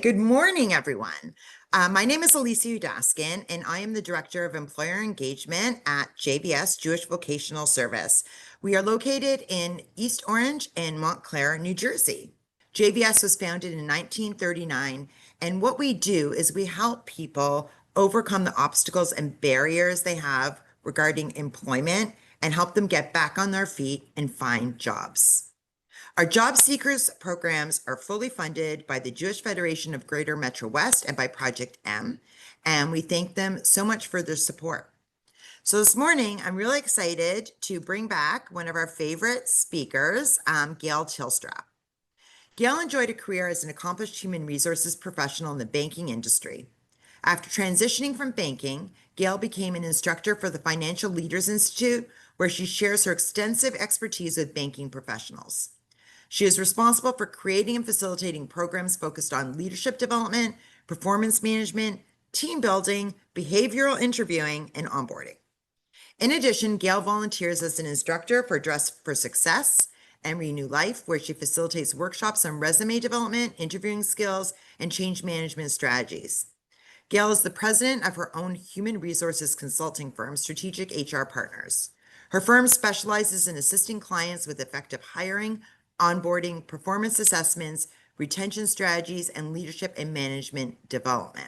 Good morning, everyone. My name is Alicia Udaskin, and I am the Director of Employer Engagement at JVS Jewish Vocational Service. We are located in East Orange and Montclair, New Jersey. JVS was founded in 1939, and what we do is we help people overcome the obstacles and barriers they have regarding employment and help them get back on their feet and find jobs. Our JobSeekers programs are fully funded by the Jewish Federation of Greater Metro West and by Project M, and we thank them so much for their support. So this morning, I'm really excited to bring back one of our favorite speakers, Gail Tilstrap. Gail enjoyed a career as an accomplished human resources professional in the banking industry. After transitioning from banking, Gail became an instructor for the Financial Leaders Institute, where she shares her extensive expertise with banking professionals. She is responsible for creating and facilitating programs focused on leadership development, performance management, team building, behavioral interviewing, and onboarding. In addition, Gail volunteers as an instructor for Dress for Success and Renew Life, where she facilitates workshops on resume development, interviewing skills, and change management strategies. Gail is the president of her own human resources consulting firm, Strategic HR Partners. Her firm specializes in assisting clients with effective hiring, onboarding, performance assessments, retention strategies, and leadership and management development.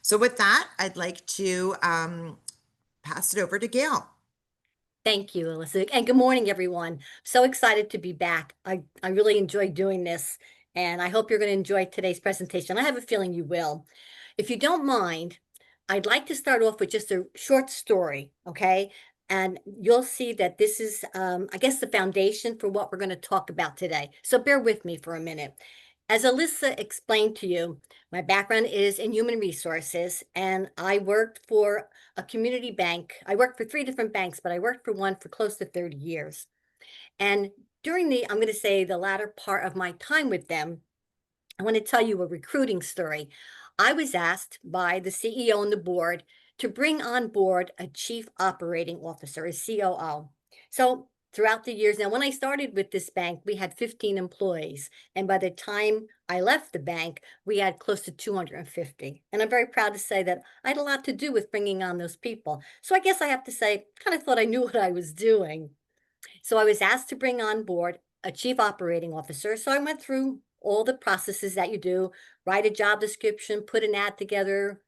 So with that, I'd like to pass it over to Gail. Thank you, Alyssa. And good morning, everyone. So excited to be back. I really enjoy doing this, and I hope you're going to enjoy today's presentation. I have a feeling you will. If you don't mind, I'd like to start off with just a short story, okay? And you'll see that this is, I guess, the foundation for what we're going to talk about today. So bear with me for a minute. As Alyssa explained to you, my background is in human resources, and I worked for a community bank. I worked for 3 different banks, but I worked for one for close to 30 years. And during I'm going to say the latter part of my time with them, I want to tell you a recruiting story. I was asked by the CEO and the board to bring on board a chief operating officer, a COO. So throughout the years, now when I started with this bank, we had 15 employees. And by the time I left the bank, we had close to 250. And I'm very proud to say that I had a lot to do with bringing on those people. So I guess I have to say, kind of thought I knew what I was doing. So I was asked to bring on board a chief operating officer. So I went through all the processes that you do, write a job description, put an ad together,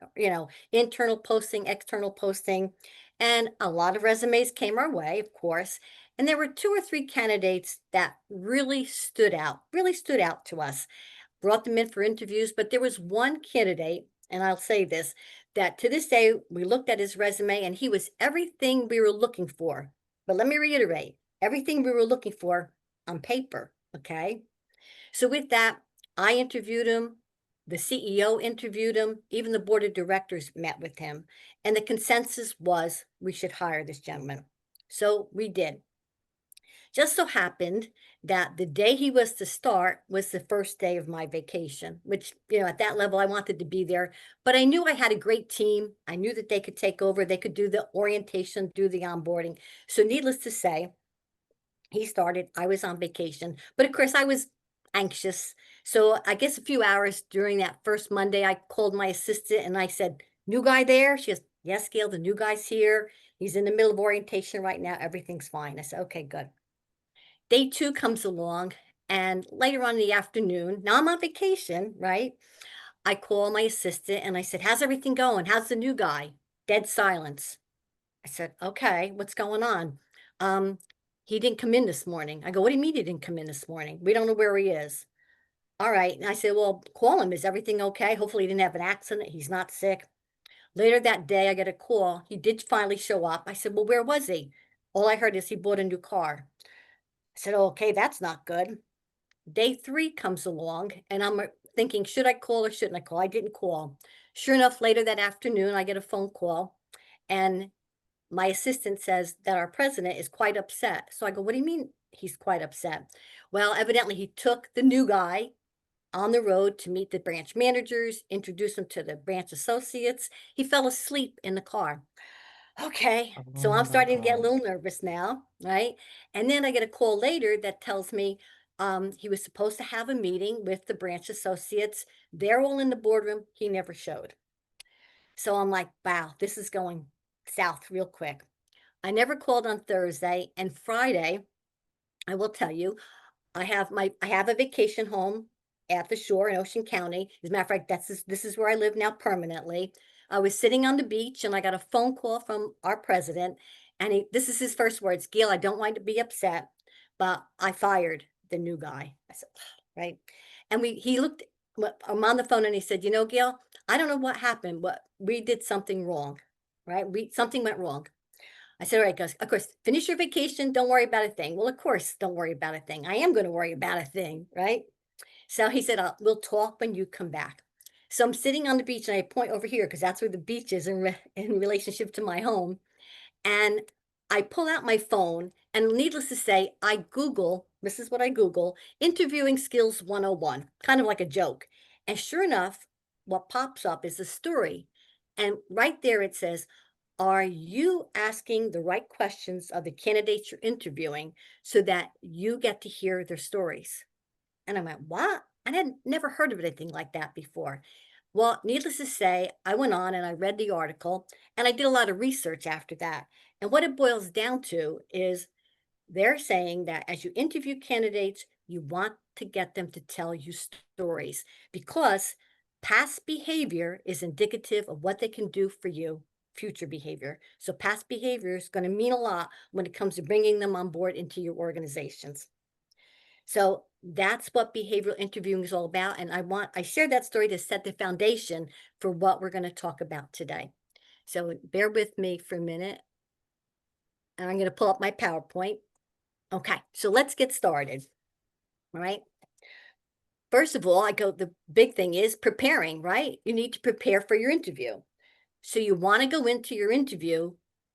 internal posting, external posting, and a lot of resumes came our way, of course. And there were 2 or 3 candidates that really stood out to us. Brought them in for interviews, but there was one candidate, and I'll say this, that to this day, we looked at his resume and he was everything we were looking for. But let me reiterate, everything we were looking for on paper, okay? So with that, I interviewed him, the CEO interviewed him, even the board of directors met with him, and the consensus was we should hire this gentleman. So we did. Just so happened that the day he was to start was the first day of my vacation, which, at that level, I wanted to be there. But I knew I had a great team. I knew that they could take over. They could do the orientation, do the onboarding. So needless to say, he started, I was on vacation, but of course I was anxious. So I guess a few hours during that first Monday, I called my assistant and I said, "New guy there?" She goes, "Yes, Gail, the new guy's here. He's in the middle of orientation right now. Everything's fine." I said, "Okay, good." Day 2 comes along, and later on in the afternoon, now I'm on vacation, right? I call my assistant and I said, "How's everything going? How's the new guy?" Dead silence. I said, "Okay, what's going on?" Um, "He didn't come in this morning." I go, "What do you mean he didn't come in this morning? We don't know where he is." "All right." And I said, "Well, call him. Is everything okay? Hopefully he didn't have an accident. He's not sick." Later that day, I get a call. He did finally show up. I said, "Well, where was he?" All I heard is he bought a new car. I said, "Oh, okay, that's not good." Day 3 comes along, and I'm thinking, should I call or shouldn't I call? I didn't call. Sure enough, later that afternoon, I get a phone call, and my assistant says that our president is quite upset. So I go, "What do you mean he's quite upset?" Well, evidently he took the new guy on the road to meet the branch managers, introduce him to the branch associates. He fell asleep in the car. Okay, so I'm starting to get a little nervous now, right? And then I get a call later that tells me He was supposed to have a meeting with the branch associates. They're all in the boardroom. He never showed. So I'm like, wow, this is going south real quick. I never called on Thursday, and Friday, I will tell you, I have a vacation home at the shore in Ocean County. As a matter of fact, this is where I live now permanently. I was sitting on the beach and I got a phone call from our president, and this is his first words: "Gail, I don't want to be upset, but I fired the new guy." I said, right. And he looked, I'm on the phone and he said, "You know, Gail, I don't know what happened, but we did something wrong, right? Something went wrong." I said, "All right, guys, of course, finish your vacation. Don't worry about a thing." Well, of course, don't worry about a thing. I am going to worry about a thing, right? So he said, "We'll talk when you come back." So I'm sitting on the beach and I point over here because that's where the beach is in relationship to my home. And I pull out my phone, and needless to say, I Google, this is what I Google, interviewing skills 101, kind of like a joke. And sure enough, what pops up is a story. And right there it says, "Are you asking the right questions of the candidates you're interviewing so that you get to hear their stories?" And I went, "What?" I had never heard of anything like that before. Well, needless to say, I went on and I read the article and I did a lot of research after that. And what it boils down to is they're saying that as you interview candidates, you want to get them to tell you stories because past behavior is indicative of what they can do for you, future behavior. So past behavior is going to mean a lot when it comes to bringing them on board into your organizations. So that's what behavioral interviewing is all about. And I shared that story to set the foundation for what we're going to talk about today. So bear with me for a minute. And I'm going to pull up my PowerPoint. Okay, so let's get started. All right. First of all, the big thing is preparing, right? You need to prepare for your interview. So you want to go into your interview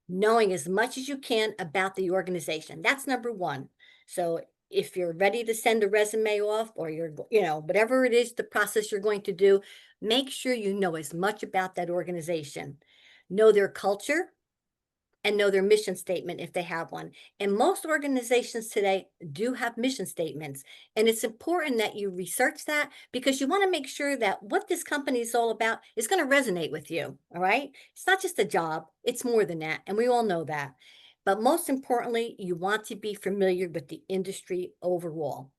knowing as much as you can about the organization. That's number one. So if you're ready to send a resume off or whatever it is, the process you're going to do, make sure you know as much about that organization. Know their culture, and know their mission statement if they have one. And most organizations today do have mission statements. And it's important that you research that because you want to make sure that what this company is all about is going to resonate with you. All right. It's not just a job, it's more than that. And we all know that. But most importantly, you want to be familiar with the industry overall.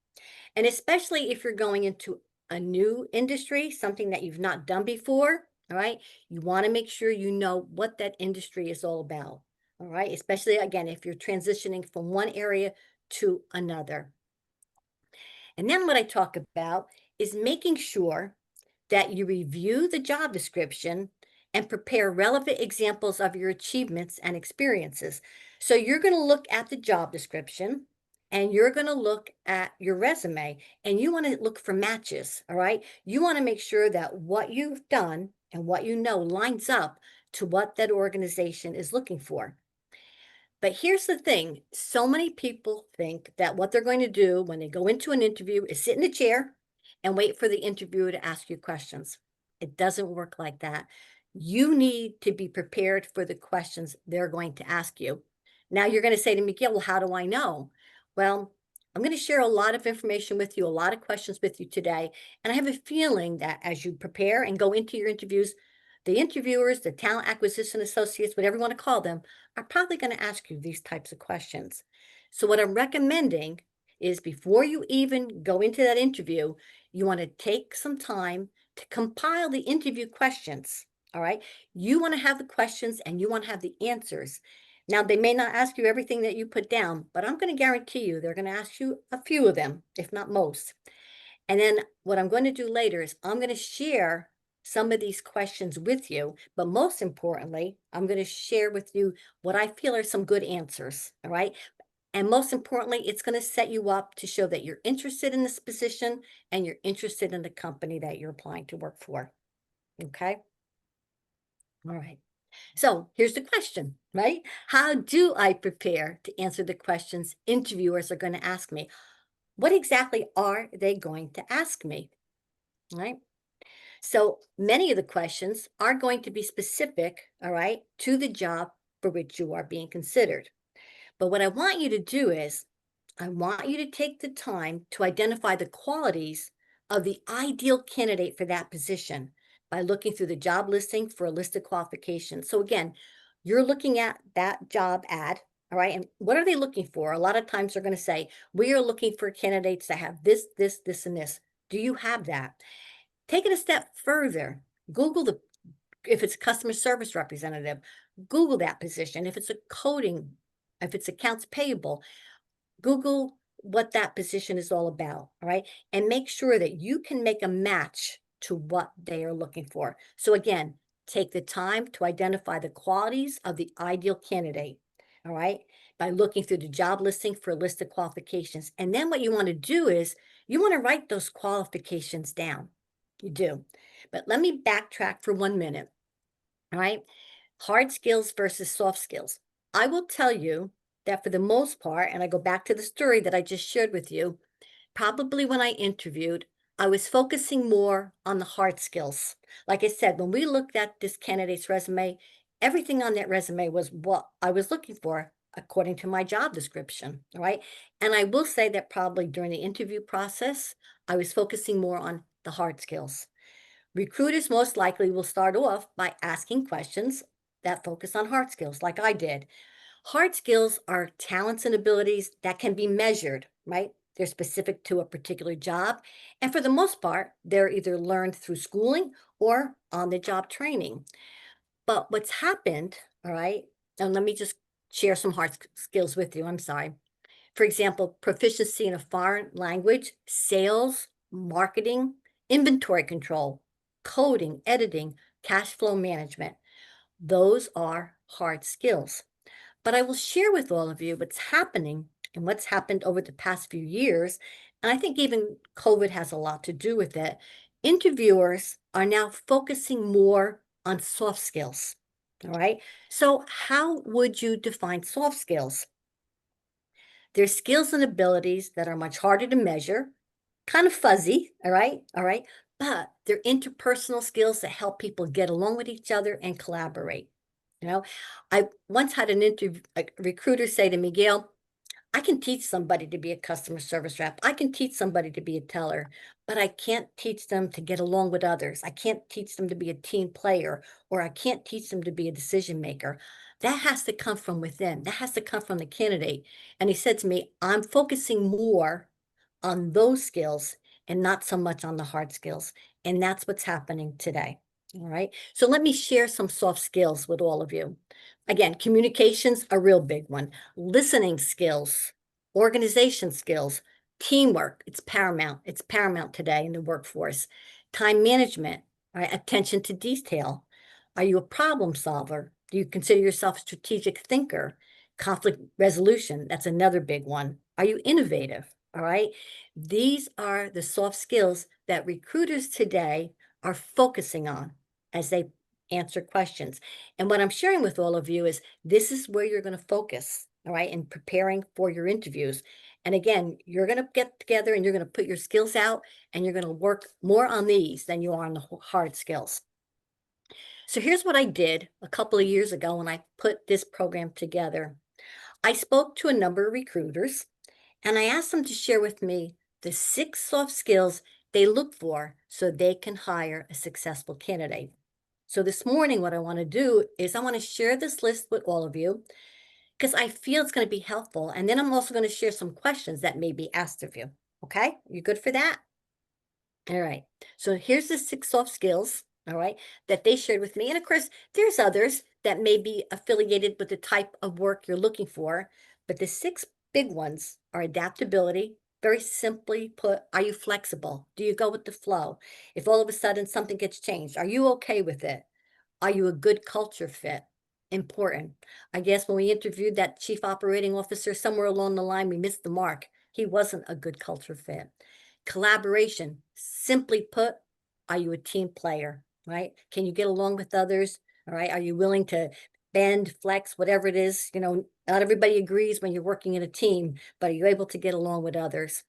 And especially if you're going into a new industry, something that you've not done before, all right, you want to make sure you know what that industry is all about. All right, especially again, if you're transitioning from one area to another. And then what I talk about is making sure that you review the job description and prepare relevant examples of your achievements and experiences. So you're going to look at the job description and you're going to look at your resume and you want to look for matches. All right. You want to make sure that what you've done and what you know lines up to what that organization is looking for. But here's the thing, so many people think that what they're going to do when they go into an interview is sit in a chair and wait for the interviewer to ask you questions. It doesn't work like that. You need to be prepared for the questions they're going to ask you. Now you're going to say to me, "Gil, well, how do I know?" Well, I'm going to share a lot of information with you, a lot of questions with you today. And I have a feeling that as you prepare and go into your interviews, the interviewers, the talent acquisition associates, whatever you want to call them, are probably going to ask you these types of questions. So, what I'm recommending is before you even go into that interview, you want to take some time to compile the interview questions. All right. You want to have the questions and you want to have the answers. Now, they may not ask you everything that you put down, but I'm going to guarantee you they're going to ask you a few of them, if not most. And then what I'm going to do later is I'm going to share some of these questions with you, but most importantly, I'm going to share with you what I feel are some good answers. All right. And most importantly, it's going to set you up to show that you're interested in this position and you're interested in the company that you're applying to work for. Okay. All right. So here's the question, right? How do I prepare to answer the questions interviewers are going to ask me? What exactly are they going to ask me? Right. So many of the questions are going to be specific, all right, to the job for which you are being considered. But what I want you to do is I want you to take the time to identify the qualities of the ideal candidate for that position by looking through the job listing for a list of qualifications. So again, you're looking at that job ad, all right? And what are they looking for? A lot of times they're going to say, we are looking for candidates that have this, this, this, and this. Do you have that? Take it a step further. Google the if it's customer service representative, Google that position. If it's a coding, if it's accounts payable, Google what that position is all about, all right? And make sure that you can make a match to what they are looking for. So again, take the time to identify the qualities of the ideal candidate, all right? By looking through the job listing for a list of qualifications. And then what you want to do is you want to write those qualifications down. You do. But let me backtrack for 1 minute, all right? Hard skills versus soft skills. I will tell you that for the most part, and I go back to the story that I just shared with you, probably when I interviewed, I was focusing more on the hard skills. Like I said, when we looked at this candidate's resume, everything on that resume was what I was looking for according to my job description. All right. And I will say that probably during the interview process, I was focusing more on the hard skills. Recruiters most likely will start off by asking questions that focus on hard skills, like I did. Hard skills are talents and abilities that can be measured, right? They're specific to a particular job. And for the most part, they're either learned through schooling or on the job training. But what's happened, all right, and let me just share some skills with you. I'm sorry. For example, proficiency in a foreign language, sales, marketing, inventory control, coding, editing, cash flow management. Those are hard skills. But I will share with all of you what's happening and what's happened over the past few years. And I think even COVID has a lot to do with it. Interviewers are now focusing more on soft skills. All right. So, how would you define soft skills? They're skills and abilities that are much harder to measure, kind of fuzzy, all right, but they're interpersonal skills that help people get along with each other and collaborate. You know, I once had an interview, a recruiter say to me, Gail, I can teach somebody to be a customer service rep. I can teach somebody to be a teller, but I can't teach them to get along with others. I can't teach them to be a team player, or I can't teach them to be a decision maker. That has to come from within. That has to come from the candidate. And he said to me, I'm focusing more on those skills and not so much on the hard skills. And that's what's happening today. All right. So let me share some soft skills with all of you. Again, communication's a real big one. Listening skills, organization skills, teamwork. It's paramount. It's paramount today in the workforce. Time management, all right, attention to detail. Are you a problem solver? Do you consider yourself a strategic thinker? Conflict resolution, that's another big one. Are you innovative? All right. These are the soft skills that recruiters today are focusing on as they answer questions. And what I'm sharing with all of you is this is where you're going to focus, all right, in preparing for your interviews. And again, you're going to get together and you're going to put your skills out and you're going to work more on these than you are on the hard skills. So here's what I did a couple of years ago when I put this program together. I spoke to a number of recruiters and I asked them to share with me the 6 soft skills they look for so they can hire a successful candidate. So this morning, what I want to do is I want to share this list with all of you because I feel it's going to be helpful. And then I'm also going to share some questions that may be asked of you. Okay, you good for that? All right. So here's the 6 soft skills, all right, that they shared with me. And of course, there's others that may be affiliated with the type of work you're looking for. But the 6 big ones are adaptability. Very simply put, are you flexible? Do you go with the flow? If all of a sudden something gets changed, are you okay with it? Are you a good culture fit? Important. I guess when we interviewed that chief operating officer, somewhere along the line, we missed the mark. He wasn't a good culture fit. Collaboration, simply put, are you a team player, right? Can you get along with others? All right. Are you willing to bend, flex, whatever it is? You know, not everybody agrees when you're working in a team, but are you able to get along with others?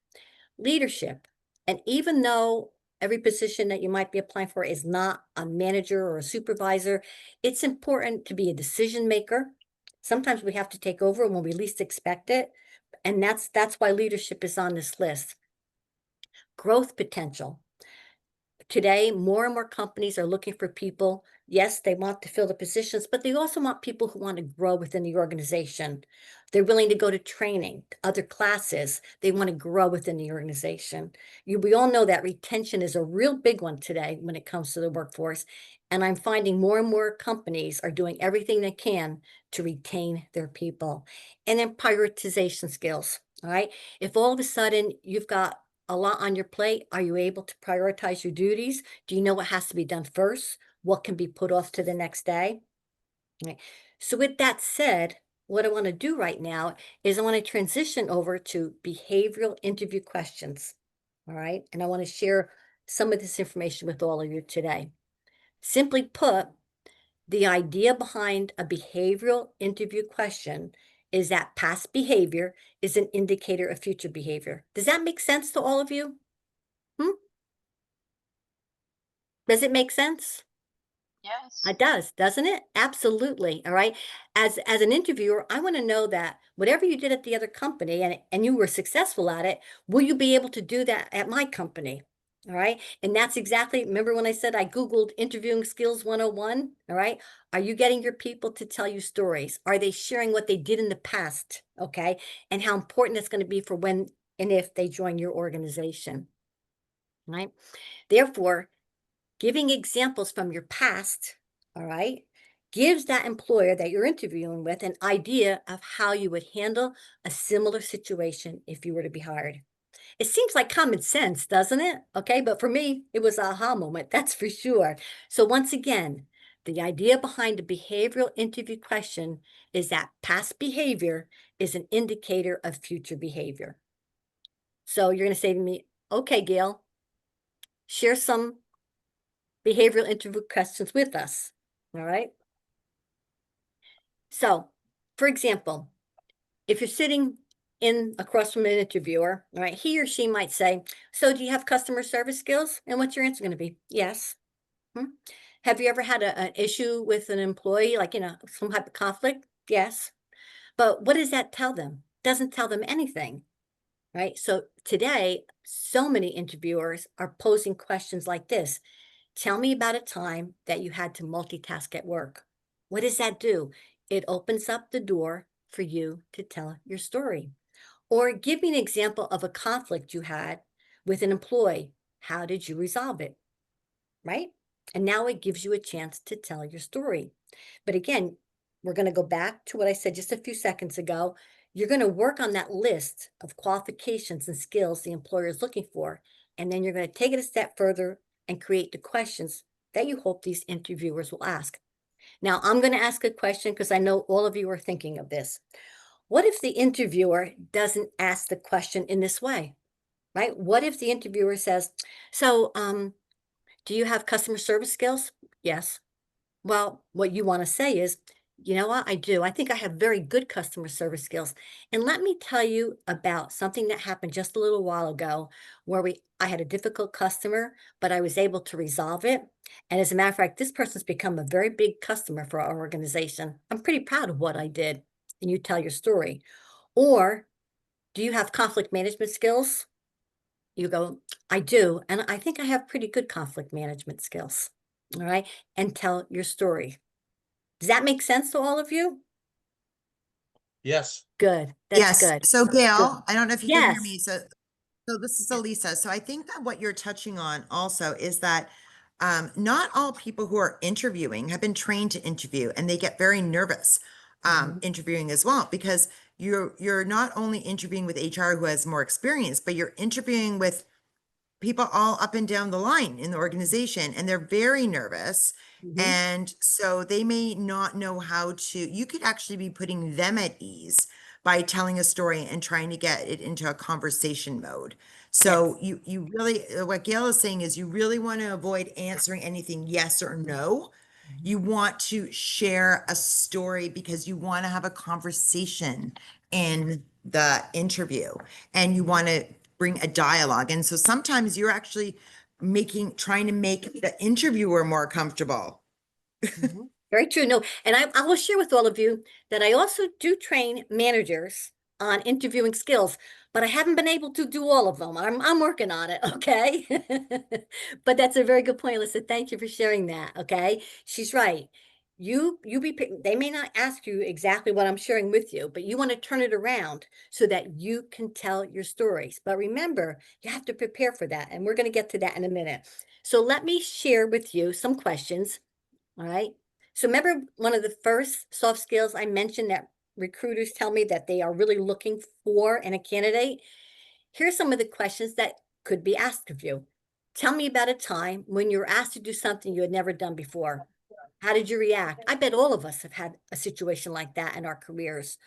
Leadership. And even though every position that you might be applying for is not a manager or a supervisor, it's important to be a decision maker. Sometimes we have to take over when we least expect it. And that's why leadership is on this list. Growth potential. Today, more and more companies are looking for people. Yes, they want to fill the positions, but they also want people who want to grow within the organization. They're willing to go to training, other classes. They want to grow within the organization. We all know that retention is a real big one today when it comes to the workforce. And I'm finding more and more companies are doing everything they can to retain their people. And then prioritization skills. All right. If all of a sudden you've got a lot on your plate, are you able to prioritize your duties? Do you know what has to be done first? What can be put off to the next day? Right. So with that said, what I want to do right now is I want to transition over to behavioral interview questions. All right. And I want to share some of this information with all of you today. Simply put, the idea behind a behavioral interview question is that past behavior is an indicator of future behavior. Does that make sense to all of you? Hmm? Does it make sense? Yes. It does, doesn't it? Absolutely. All right. As an interviewer, I want to know that whatever you did at the other company and you were successful at it, will you be able to do that at my company? All right. And that's exactly, remember when I said I Googled interviewing skills 101? All right. Are you getting your people to tell you stories? Are they sharing what they did in the past? Okay. And how important it's going to be for when and if they join your organization. Right. Therefore, giving examples from your past, all right, gives that employer that you're interviewing with an idea of how you would handle a similar situation if you were to be hired. It seems like common sense, doesn't it? Okay, but for me, it was a aha moment, that's for sure. So once again, the idea behind a behavioral interview question is that past behavior is an indicator of future behavior. So you're going to say to me, okay, Gail, share some behavioral interview questions with us. All right. So, for example, if you're sitting in across from an interviewer, all right, he or she might say, "So, do you have customer service skills?" And what's your answer going to be? Yes. Hmm? Have you ever had an issue with an employee, like some type of conflict? Yes. But what does that tell them? Doesn't tell them anything, right? So today, so many interviewers are posing questions like this. Tell me about a time that you had to multitask at work. What does that do? It opens up the door for you to tell your story. Or give me an example of a conflict you had with an employee. How did you resolve it? Right? And now it gives you a chance to tell your story. But again, we're going to go back to what I said just a few seconds ago. You're going to work on that list of qualifications and skills the employer is looking for. And then you're going to take it a step further and create the questions that you hope these interviewers will ask. Now, I'm going to ask a question because I know all of you are thinking of this. What if the interviewer doesn't ask the question in this way? Right? What if the interviewer says, so, do you have customer service skills? Yes. Well, what you want to say is, you know what? I do. I think I have very good customer service skills. And let me tell you about something that happened just a little while ago where I had a difficult customer, but I was able to resolve it. And as a matter of fact, this person's become a very big customer for our organization. I'm pretty proud of what I did. And you tell your story. Or do you have conflict management skills? You go, I do. And I think I have pretty good conflict management skills. All right. And tell your story. Does that make sense to all of you? Yes. Good. That's Yes. good. So Good. Gail, I don't know if you can hear Yes. me. So this is Elisa. So I think that what you're touching on also is that not all people who are interviewing have been trained to interview, and they get very nervous Mhm, interviewing as well, because you're not only interviewing with HR who has more experience, but you're interviewing with people all up and down the line in the organization, and they're very nervous. mhm, And so they may not know how to, you could actually be putting them at ease by telling a story and trying to get it into a conversation mode. yes, So you really, what Gail is saying is you really want to avoid answering anything yes or no. mhm, You want to share a story because you want to have a conversation in the interview, and you mhm, want to bring a dialogue. And so sometimes you're actually trying to make the interviewer more comfortable. mhm. Very true. No, and I will share with all of you that I also do train managers on interviewing skills, but I haven't been able to do all of them. I'm working on it, okay? But that's a very good point, Alyssa. Thank you for sharing that, okay? She's right. They may not ask you exactly what I'm sharing with you, but you want to turn it around so that you can tell your stories. But remember, you have to prepare for that, and we're going to get to that in a minute. So let me share with you some questions, all right? So remember one of the first soft skills I mentioned that recruiters tell me that they are really looking for in a candidate? Here's some of the questions that could be asked of you. Tell me about a time when you were asked to do something you had never done before. How did you react? I bet all of us have had a situation like that in our careers.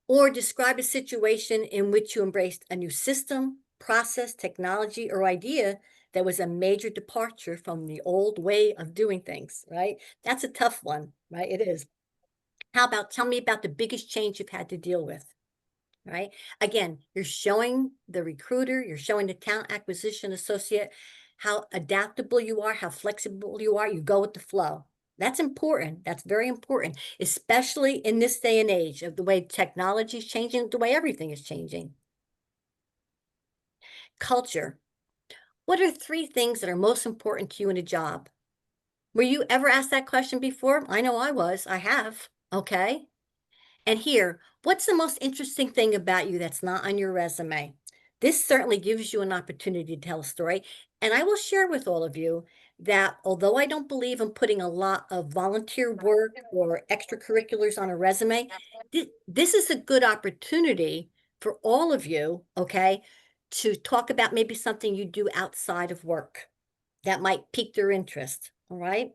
Or describe a situation in which you embraced a new system, process, technology, or idea that was a major departure from the old way of doing things, right? That's a tough one, right? It is. How about tell me about the biggest change you've had to deal with, right? Again, you're showing the recruiter, you're showing the talent acquisition associate how adaptable you are, how flexible you are. You go with the flow. That's important. That's very important, especially in this day and age of the way technology is changing, the way everything is changing. Culture. What are 3 things that are most important to you in a job? Were you ever asked that question before? I know I was. I have. Okay. And here, what's the most interesting thing about you that's not on your resume? This certainly gives you an opportunity to tell a story. And I will share with all of you that although I don't believe in putting a lot of volunteer work or extracurriculars on a resume, this is a good opportunity for all of you, okay, to talk about maybe something you do outside of work that might pique their interest. All right.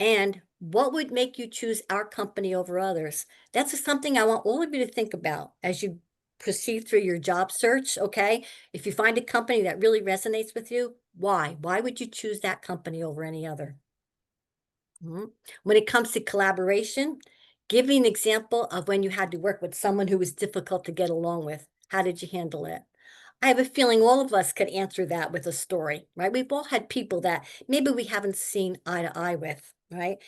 And what would make you choose our company over others? That's something I want all of you to think about as you proceed through your job search, okay? If you find a company that really resonates with you, why? Why would you choose that company over any other? When it comes to collaboration, give me an example of when you had to work with someone who was difficult to get along with. How did you handle it? I have a feeling all of us could answer that with a story, right? We've all had people that maybe we haven't seen eye to eye with, right?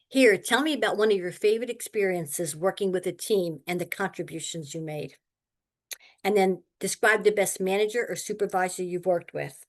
Here, tell me about one of your favorite experiences working with a team and the contributions you made. And then describe the best manager or supervisor you've worked with.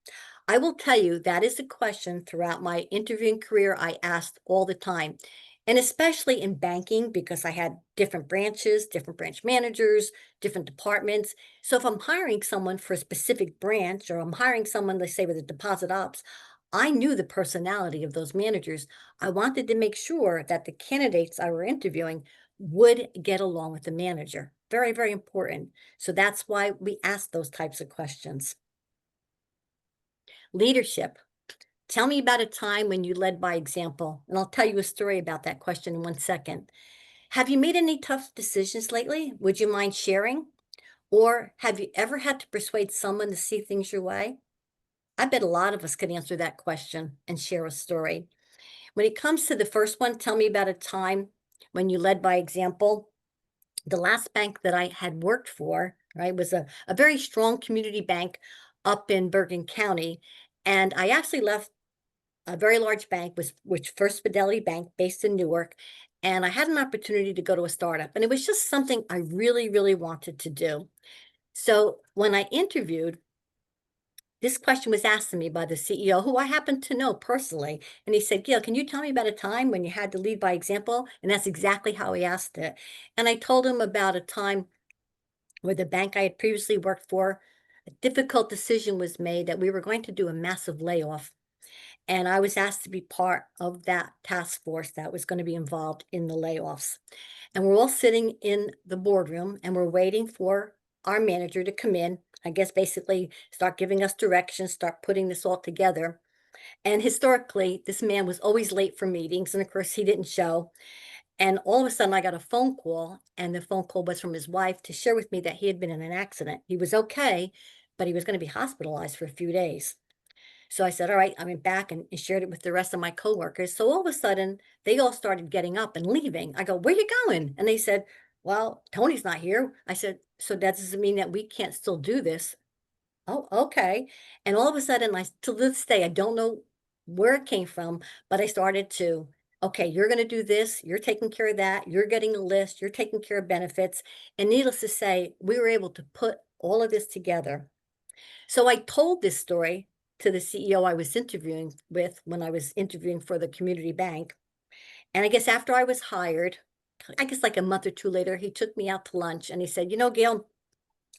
I will tell you that is a question throughout my interviewing career I asked all the time. And especially in banking, because I had different branches, different branch managers, different departments. So if I'm hiring someone for a specific branch or I'm hiring someone, let's say with a deposit ops, I knew the personality of those managers. I wanted to make sure that the candidates I were interviewing would get along with the manager. Very, very important. So that's why we ask those types of questions. Leadership. Tell me about a time when you led by example, and I'll tell you a story about that question in 1 second. Have you made any tough decisions lately? Would you mind sharing? Or have you ever had to persuade someone to see things your way? I bet a lot of us could answer that question and share a story. When it comes to the first one, tell me about a time when you led by example. The last bank that I had worked for, right, was a very strong community bank up in Bergen County. And I actually left a very large bank, which First Fidelity Bank based in Newark. And I had an opportunity to go to a startup. And it was just something I really, really wanted to do. So when I interviewed, this question was asked to me by the CEO, who I happen to know personally. And he said, Gail, can you tell me about a time when you had to lead by example? And that's exactly how he asked it. And I told him about a time where the bank I had previously worked for, a difficult decision was made that we were going to do a massive layoff. And I was asked to be part of that task force that was going to be involved in the layoffs. And we're all sitting in the boardroom and we're waiting for our manager to come in, I guess basically start giving us directions, start putting this all together. And historically, this man was always late for meetings. And of course, he didn't show. And all of a sudden, I got a phone call, and the phone call was from his wife to share with me that he had been in an accident. He was okay, but he was going to be hospitalized for a few days. So I said, all right, I went back and shared it with the rest of my coworkers. So all of a sudden, they all started getting up and leaving. I go, where you going? And they said, well, Tony's not here. I said, so that doesn't mean that we can't still do this. Oh, okay. And all of a sudden, to this day, I don't know where it came from, but I started to Okay, you're going to do this, you're taking care of that, you're getting a list, you're taking care of benefits. And needless to say, we were able to put all of this together. So I told this story to the CEO I was interviewing with when I was interviewing for the community bank. And I guess after I was hired, I guess like a month or two later, he took me out to lunch and he said, Gail,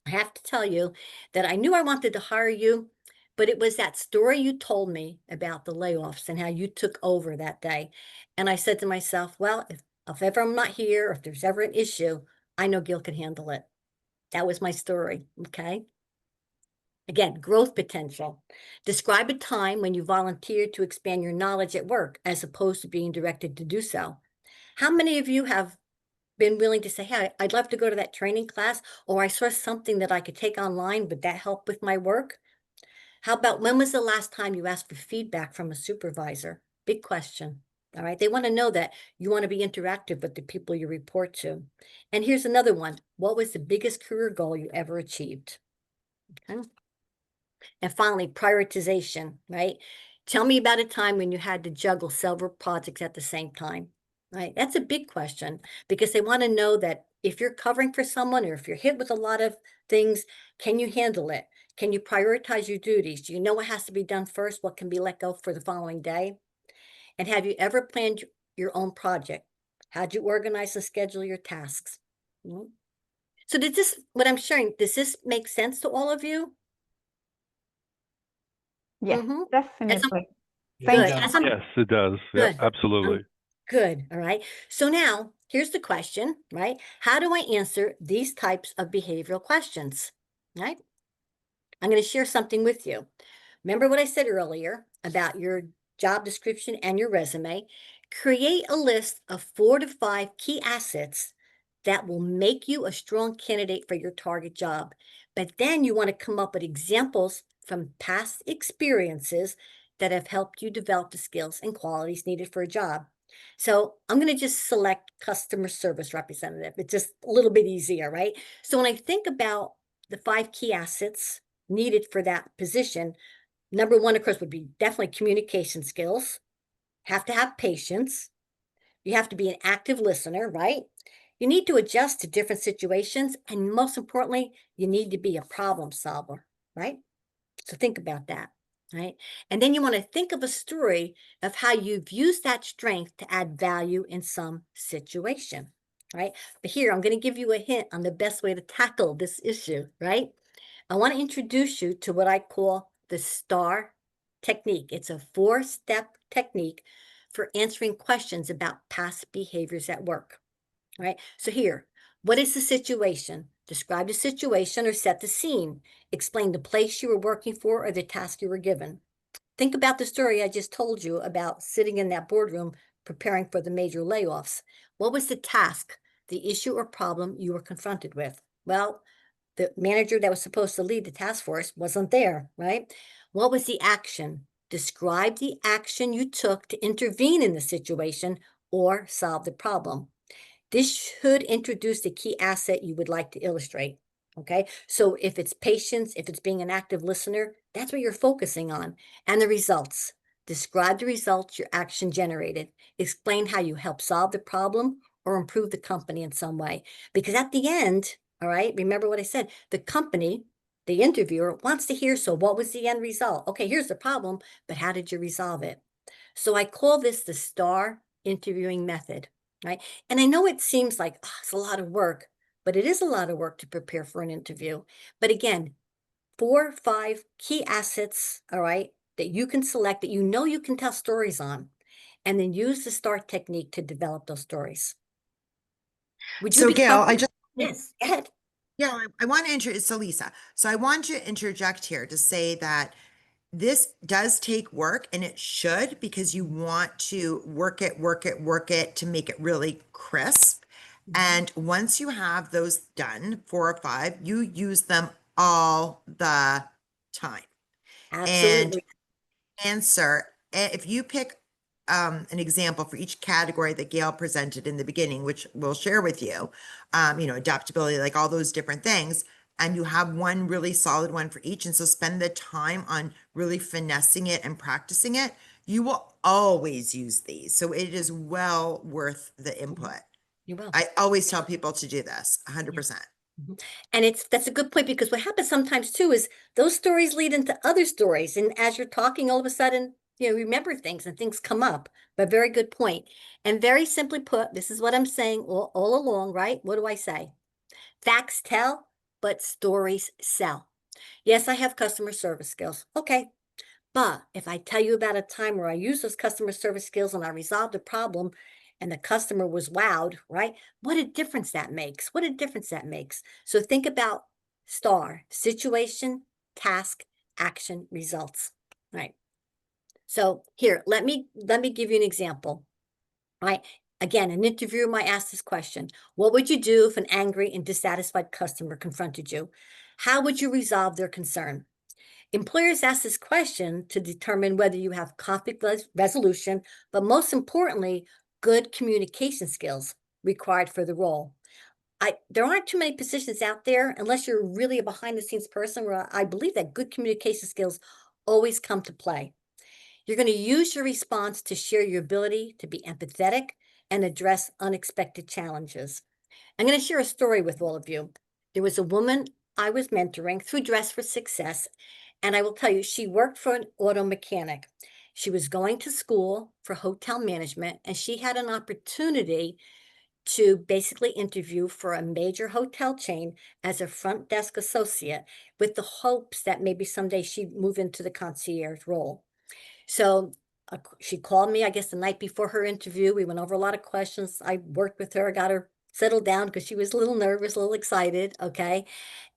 I have to tell you that I knew I wanted to hire you, but it was that story you told me about the layoffs and how you took over that day. And I said to myself, well, if ever I'm not here, or if there's ever an issue, I know Gil can handle it. That was my story. Okay. Again, growth potential. Describe a time when you volunteered to expand your knowledge at work as opposed to being directed to do so. How many of you have been willing to say, hey, I'd love to go to that training class, or I saw something that I could take online, would that help with my work? How about when was the last time you asked for feedback from a supervisor? Big question. All right. They want to know that you want to be interactive with the people you report to. And here's another one. What was the biggest career goal you ever achieved? Okay. And finally, prioritization, right? Tell me about a time when you had to juggle several projects at the same time, right? That's a big question because they want to know that if you're covering for someone or if you're hit with a lot of things, can you handle it? Can you prioritize your duties? Do you know what has to be done first? What can be let go for the following day? And have you ever planned your own project? How'd you organize and schedule your tasks? Mhm. So did this, what I'm sharing, does this make sense to all of you? Yes, Mhm. As I'm definitely. Yeah, Thank good, you. as I'm Yes, it does. Yeah, good. absolutely. Good, all right. So now, here's the question, right? How do I answer these types of behavioral questions, right? I'm going to share something with you. Remember what I said earlier about your job description and your resume? Create a list of 4 to 5 key assets that will make you a strong candidate for your target job. But then you want to come up with examples from past experiences that have helped you develop the skills and qualities needed for a job. So I'm going to just select customer service representative. It's just a little bit easier, right? So when I think about the 5 key assets needed for that position, number one, of course, would be definitely communication skills. Have to have patience. You have to be an active listener, right? You need to adjust to different situations. And most importantly, you need to be a problem solver, right? So think about that, right? And then you want to think of a story of how you've used that strength to add value in some situation, right? But here, I'm going to give you a hint on the best way to tackle this issue, right? I want to introduce you to what I call the STAR technique. It's a 4-step technique for answering questions about past behaviors at work. All right. So here, what is the situation? Describe the situation or set the scene. Explain the place you were working for or the task you were given. Think about the story I just told you about sitting in that boardroom preparing for the major layoffs. What was the task, the issue or problem you were confronted with? Well, the manager that was supposed to lead the task force wasn't there, right? What was the action? Describe the action you took to intervene in the situation or solve the problem. This should introduce the key asset you would like to illustrate. Okay. So if it's patience, if it's being an active listener, that's what you're focusing on. And the results. Describe the results your action generated. Explain how you help solve the problem or improve the company in some way. Because at the end, all right, remember what I said, the company, the interviewer wants to hear, so what was the end result? Okay, here's the problem, but how did you resolve it? So I call this the STAR interviewing method, right? And I know it seems like it's a lot of work, but it is a lot of work to prepare for an interview. But again, 4 or 5 key assets, all right, that you can select that you know you can tell stories on, and then use the STAR technique to develop those stories. Would you So be Gail, comfortable? Yes, go ahead. I want to introduce, so Lisa, so I want you to interject here to say that this does take work, and it should, because you want to work it to make it really crisp. And once you have those done, 4 or 5, you use them all the time. And Absolutely. answer, if you pick an example for each category that Gail presented in the beginning, which we'll share with you, adaptability, like all those different things, and you have one really solid one for each. And so spend the time on really finessing it and practicing it. You will always use these. So it is well worth the input. You will. I always tell people to do this 100%. And that's a good point, because what happens sometimes too is those stories lead into other stories. And as you're talking, all of a sudden, remember things and things come up. But very good point. And very simply put, this is what I'm saying all along, right? What do I say? Facts tell, but stories sell. Yes, I have customer service skills. Okay. But if I tell you about a time where I used those customer service skills and I resolved a problem and the customer was wowed, right? What a difference that makes. What a difference that makes. So think about STAR: situation, task, action, results. Right. So here, let me give you an example. Right. Again, an interviewer might ask this question: what would you do if an angry and dissatisfied customer confronted you? How would you resolve their concern? Employers ask this question to determine whether you have conflict resolution, but most importantly, good communication skills required for the role. There aren't too many positions out there, unless you're really a behind the scenes person, where I believe that good communication skills always come to play. You're going to use your response to share your ability to be empathetic and address unexpected challenges. I'm going to share a story with all of you. There was a woman I was mentoring through Dress for Success, and I will tell you, she worked for an auto mechanic. She was going to school for hotel management, and she had an opportunity to basically interview for a major hotel chain as a front desk associate, with the hopes that maybe someday she'd move into the concierge role. So she called me, I guess, the night before her interview. We went over a lot of questions. I worked with her, got her settled down because she was a little nervous, a little excited. Okay.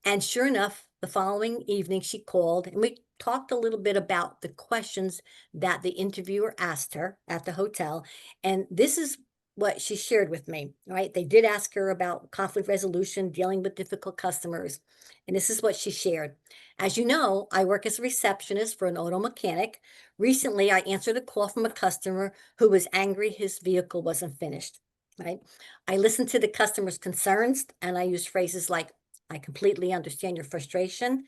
And sure enough, the following evening, she called and we talked a little bit about the questions that the interviewer asked her at the hotel. And this is what she shared with me, right? They did ask her about conflict resolution, dealing with difficult customers. And this is what she shared. As you know, I work as a receptionist for an auto mechanic. Recently, I answered a call from a customer who was angry his vehicle wasn't finished, right? I listened to the customer's concerns and I used phrases like, I completely understand your frustration.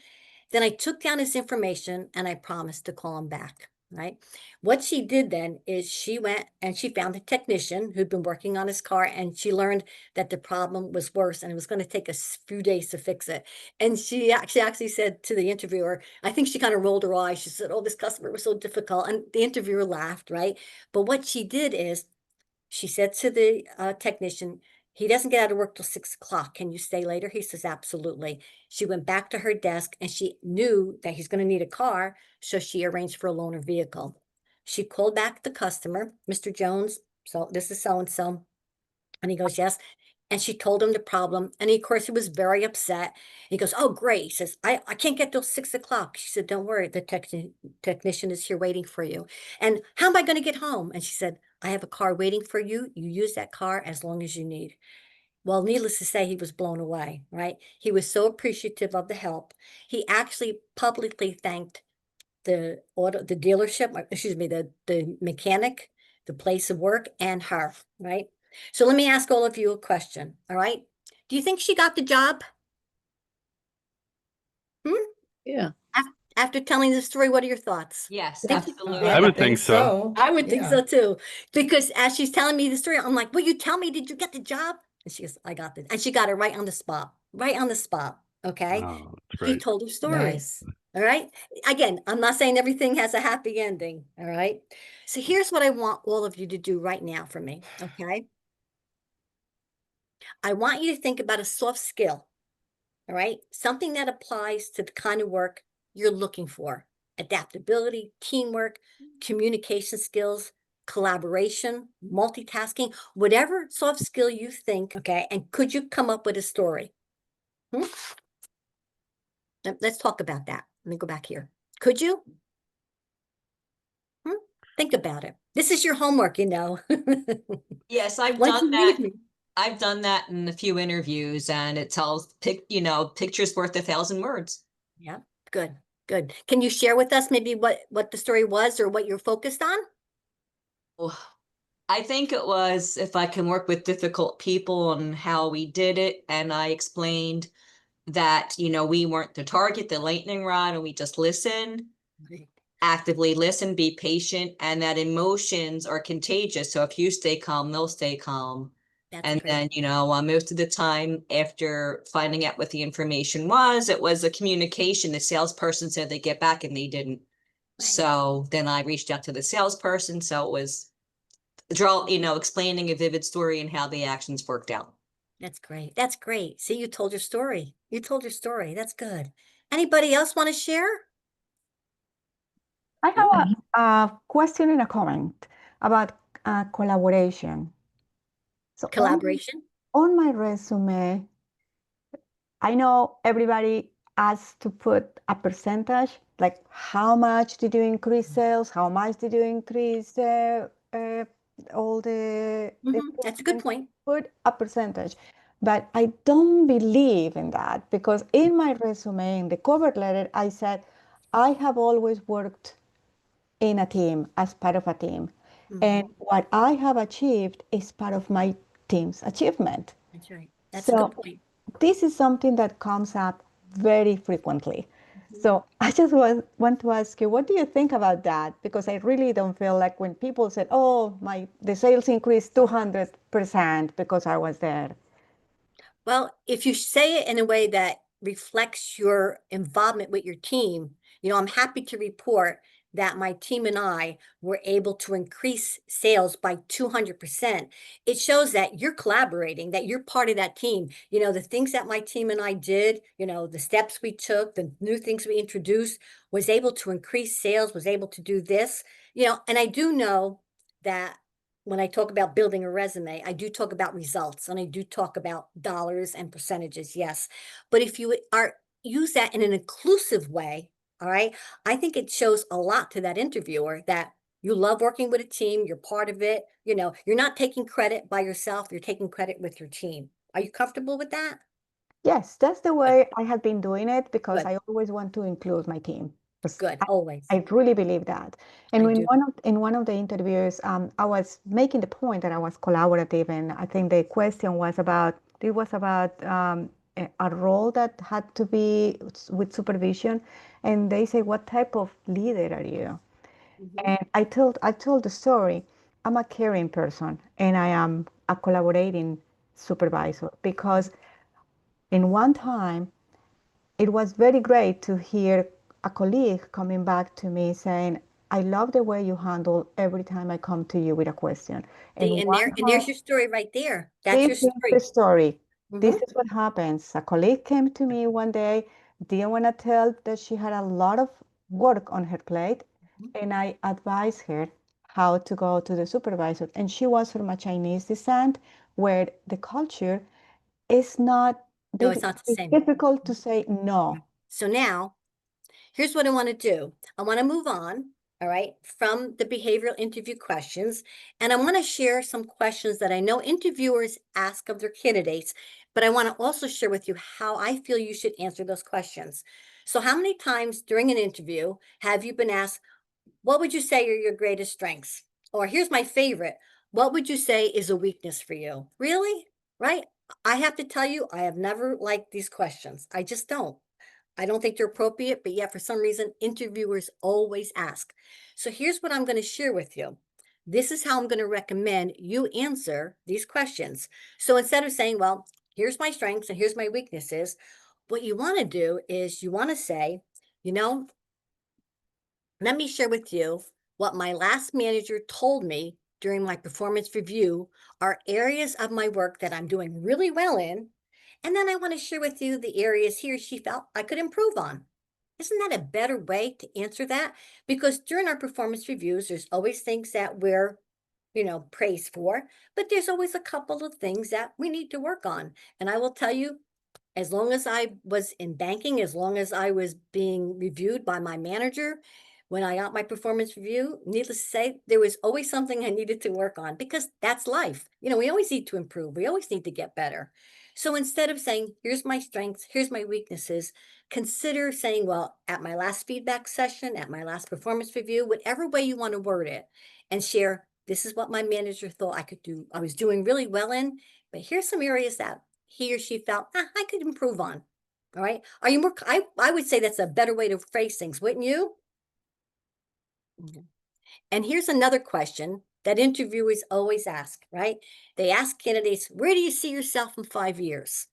Then I took down his information and I promised to call him back, right? What she did then is she went and she found a technician who'd been working on his car, and she learned that the problem was worse and it was going to take a few days to fix it. And she actually said to the interviewer, I think she kind of rolled her eyes. She said, oh, this customer was so difficult. And the interviewer laughed, right? But what she did is she said to the technician, he doesn't get out of work till 6 o'clock. Can you stay later? He says, absolutely. She went back to her desk and she knew that he's going to need a car. So she arranged for a loaner vehicle. She called back the customer, Mr. Jones. So this is so-and-so. And he goes, yes. And she told him the problem. And he, of course, he was very upset. He goes, oh, great. He says, I can't get till 6 o'clock. She said, don't worry. The technician is here waiting for you. And how am I going to get home? And she said, I have a car waiting for you. You use that car as long as you need. Well, needless to say, he was blown away, right? He was so appreciative of the help. He actually publicly thanked the dealership, excuse me, the mechanic, the place of work, and her, right? So let me ask all of you a question, all right? Do you think she got the job? Yeah. After telling the story, what are your thoughts? Yes, I think she- absolutely. I would think so. I would think Yeah. so too, because as she's telling me the story, I'm like, will you tell me, did you get the job? And she goes, I got it. And she got it right on the spot, okay? Oh, that's She great. told her story. Nice. All right. Again, I'm not saying everything has a happy ending. All right. So here's what I want all of you to do right now for me. Okay. I want you to think about a soft skill. All right. Something that applies to the kind of work you're looking for: adaptability, teamwork, communication skills, collaboration, multitasking, whatever soft skill you think. Okay. And could you come up with a story? Let's talk about that. Let me go back here. Could you? Think about it. This is your homework, Yes, I've Once done you that. leave me. I've done that in a few interviews, and it tells pictures worth 1,000 words. Yeah, good, good. Can you share with us maybe what the story was or what you're focused on? Oh, I think it was if I can work with difficult people and how we did it. And I explained that, we weren't the target, the lightning rod, and we just listened. Right. actively listen, be patient, and that emotions are contagious. So if you stay calm, they'll stay calm. That's And great. then, most of the time after finding out what the information was, it was a communication. The salesperson said they get back and they didn't. Right. So then I reached out to the salesperson. So it was explaining a vivid story and how the actions worked out. That's great. That's great. See, you told your story. You told your story. That's good. Anybody else want to share? I have a question and a comment about collaboration. So Collaboration? on my resume, I know everybody has to put a percentage, like how much did you increase sales? How much did you increase all the That's a good improvements? point. Put a percentage. But I don't believe in that because in my resume, in the cover letter, I said, I have always worked in a team, as part of a team. And what I have achieved is part of my team's achievement. That's right. That's a So good point. this is something that comes up very frequently. So I just want to ask you, what do you think about that? Because I really don't feel like when people said, oh, the sales increased 200% because I was there. Well, if you say it in a way that reflects your involvement with your team, I'm happy to report that my team and I were able to increase sales by 200%. It shows that you're collaborating, that you're part of that team. The things that my team and I did, the steps we took, the new things we introduced, was able to increase sales, was able to do this, and I do know that when I talk about building a resume, I do talk about results and I do talk about dollars and percentages, yes. But if you use that in an inclusive way, all right, I think it shows a lot to that interviewer that you love working with a team, you're part of it, you're not taking credit by yourself, you're taking credit with your team. Are you comfortable with that? Yes, that's the way I have been doing it because Good. I always want to include my team. Good, always. I really believe that. And I in do. one of the interviews, I was making the point that I was collaborative, and I think the question was about a role that had to be with supervision, and they say, "What type of leader are you?" And I told the story. I'm a caring person, and I am a collaborating supervisor because in one time it was very great to hear a colleague coming back to me saying, I love the way you handle every time I come to you with a question. And See, one and there's your story right there. That's this your is the story. story. This Mhm. is what happens. A colleague came to me one day, didn't want to tell that she had a lot of work on her plate, and I advised her how to go to the supervisor. And she was from a Chinese descent where the culture is not, No, it's not the it's same. difficult to say no. So now, here's what I want to do. I want to move on, all right, from the behavioral interview questions. And I want to share some questions that I know interviewers ask of their candidates, but I want to also share with you how I feel you should answer those questions. So how many times during an interview have you been asked, what would you say are your greatest strengths? Or here's my favorite, what would you say is a weakness for you? Really? Right? I have to tell you, I have never liked these questions. I just don't. I don't think they're appropriate, but yet for some reason, interviewers always ask. So here's what I'm going to share with you. This is how I'm going to recommend you answer these questions. So instead of saying, well, here's my strengths and here's my weaknesses, what you want to do is you want to say, you know, let me share with you what my last manager told me during my performance review are areas of my work that I'm doing really well in. And then I want to share with you the areas he or she felt I could improve on. Isn't that a better way to answer that? Because during our performance reviews, there's always things that we're, praised for, but there's always a couple of things that we need to work on. And I will tell you, as long as I was in banking, as long as I was being reviewed by my manager, when I got my performance review, needless to say, there was always something I needed to work on because that's life. We always need to improve. We always need to get better. So instead of saying, here's my strengths, here's my weaknesses, consider saying, well, at my last feedback session, at my last performance review, whatever way you want to word it, and share, this is what my manager thought I could do. I was doing really well in, but here's some areas that he or she felt I could improve on. All right. Are you more? I would say that's a better way to phrase things, wouldn't you? And here's another question that interviewers always ask, right? They ask candidates, where do you see yourself in 5 years?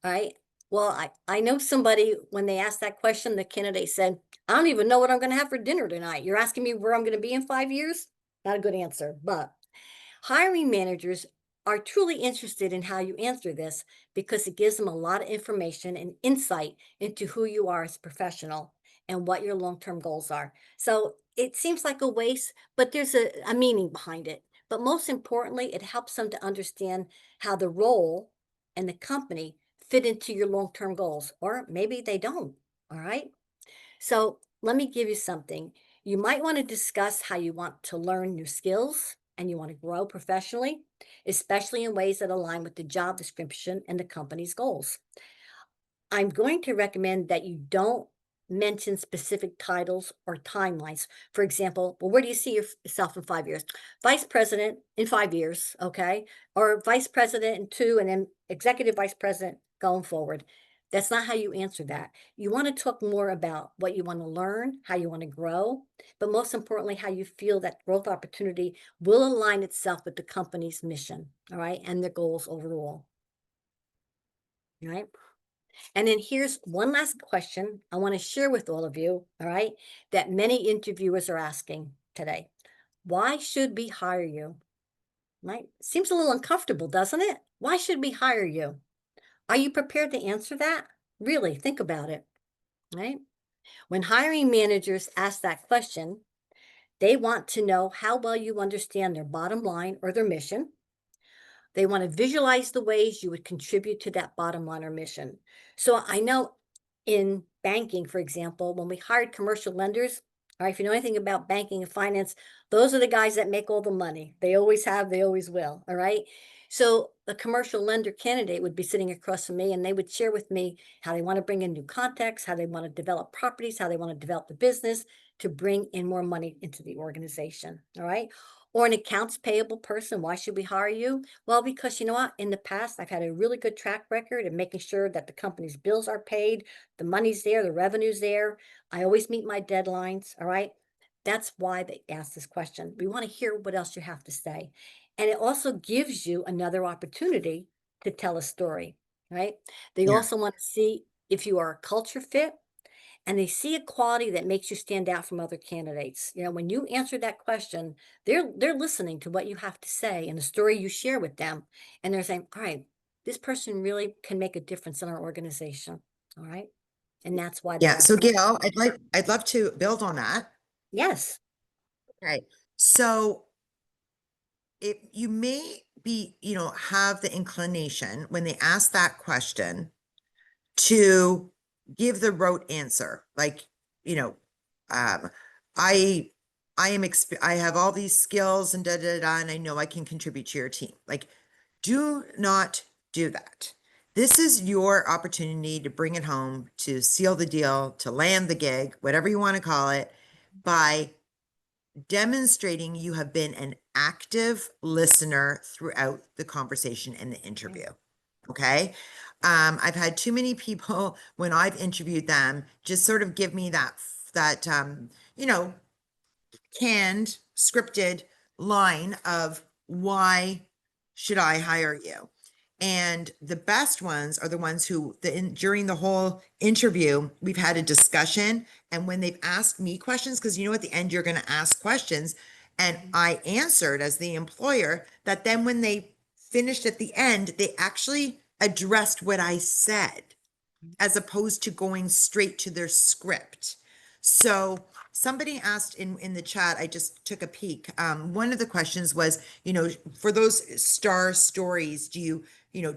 All right. Well, I know somebody, when they asked that question, the candidate said, I don't even know what I'm going to have for dinner tonight. You're asking me where I'm going to be in 5 years? Not a good answer, but hiring managers are truly interested in how you answer this because it gives them a lot of information and insight into who you are as a professional and what your long-term goals are. So it seems like a waste, but there's a meaning behind it. But most importantly, it helps them to understand how the role and the company fit into your long-term goals, or maybe they don't. All right. So let me give you something. You might want to discuss how you want to learn new skills and you want to grow professionally, especially in ways that align with the job description and the company's goals. I'm going to recommend that you don't mention specific titles or timelines. For example, well, where do you see yourself in 5 years? Vice president in 5 years, okay? Or vice president in two, and then executive vice president going forward. That's not how you answer that. You want to talk more about what you want to learn, how you want to grow, but most importantly, how you feel that growth opportunity will align itself with the company's mission, all right, and their goals overall. All right. And then here's one last question I want to share with all of you, all right, that many interviewers are asking today. Why should we hire you? Right? Seems a little uncomfortable, doesn't it? Why should we hire you? Are you prepared to answer that? Really, think about it, right? When hiring managers ask that question, they want to know how well you understand their bottom line or their mission. They want to visualize the ways you would contribute to that bottom line or mission. So I know in banking, for example, when we hired commercial lenders, all right, if you know anything about banking and finance, those are the guys that make all the money. They always have, they always will. All right. So the commercial lender candidate would be sitting across from me and they would share with me how they want to bring in new contacts, how they want to develop properties, how they want to develop the business to bring in more money into the organization. All right. Or an accounts payable person, why should we hire you? Well, because you know what? In the past, I've had a really good track record in making sure that the company's bills are paid, the money's there, the revenue's there. I always meet my deadlines. All right. That's why they ask this question. We want to hear what else you have to say. And it also gives you another opportunity to tell a story, right? They Yeah. also want to see if you are a culture fit and they see a quality that makes you stand out from other candidates. You know, when you answer that question, they're listening to what you have to say and the story you share with them. And they're saying, all right, this person really can make a difference in our organization. All right. And that's why they're Yeah. So asking. Gail, I'd love to build on that. Yes. Okay. So if you may be, have the inclination when they ask that question to give the rote answer, like, you know, um, I, I have all these skills and da, da, da, and I know I can contribute to your team. Like, do not do that. This is your opportunity to bring it home, to seal the deal, to land the gig, whatever you want to call it, by demonstrating you have been an active listener throughout the conversation and the interview. Okay. I've had too many people when I've interviewed them just sort of give me that you know, canned, scripted line of why should I hire you? And the best ones are the ones who during the whole interview, we've had a discussion. And when they've asked me questions, because at the end, you're going to ask questions. And I answered as the employer that then when they finished at the end, they actually addressed what I said as opposed to going straight to their script. So somebody asked in the chat, I just took a peek. One of the questions was, for those star stories, do you,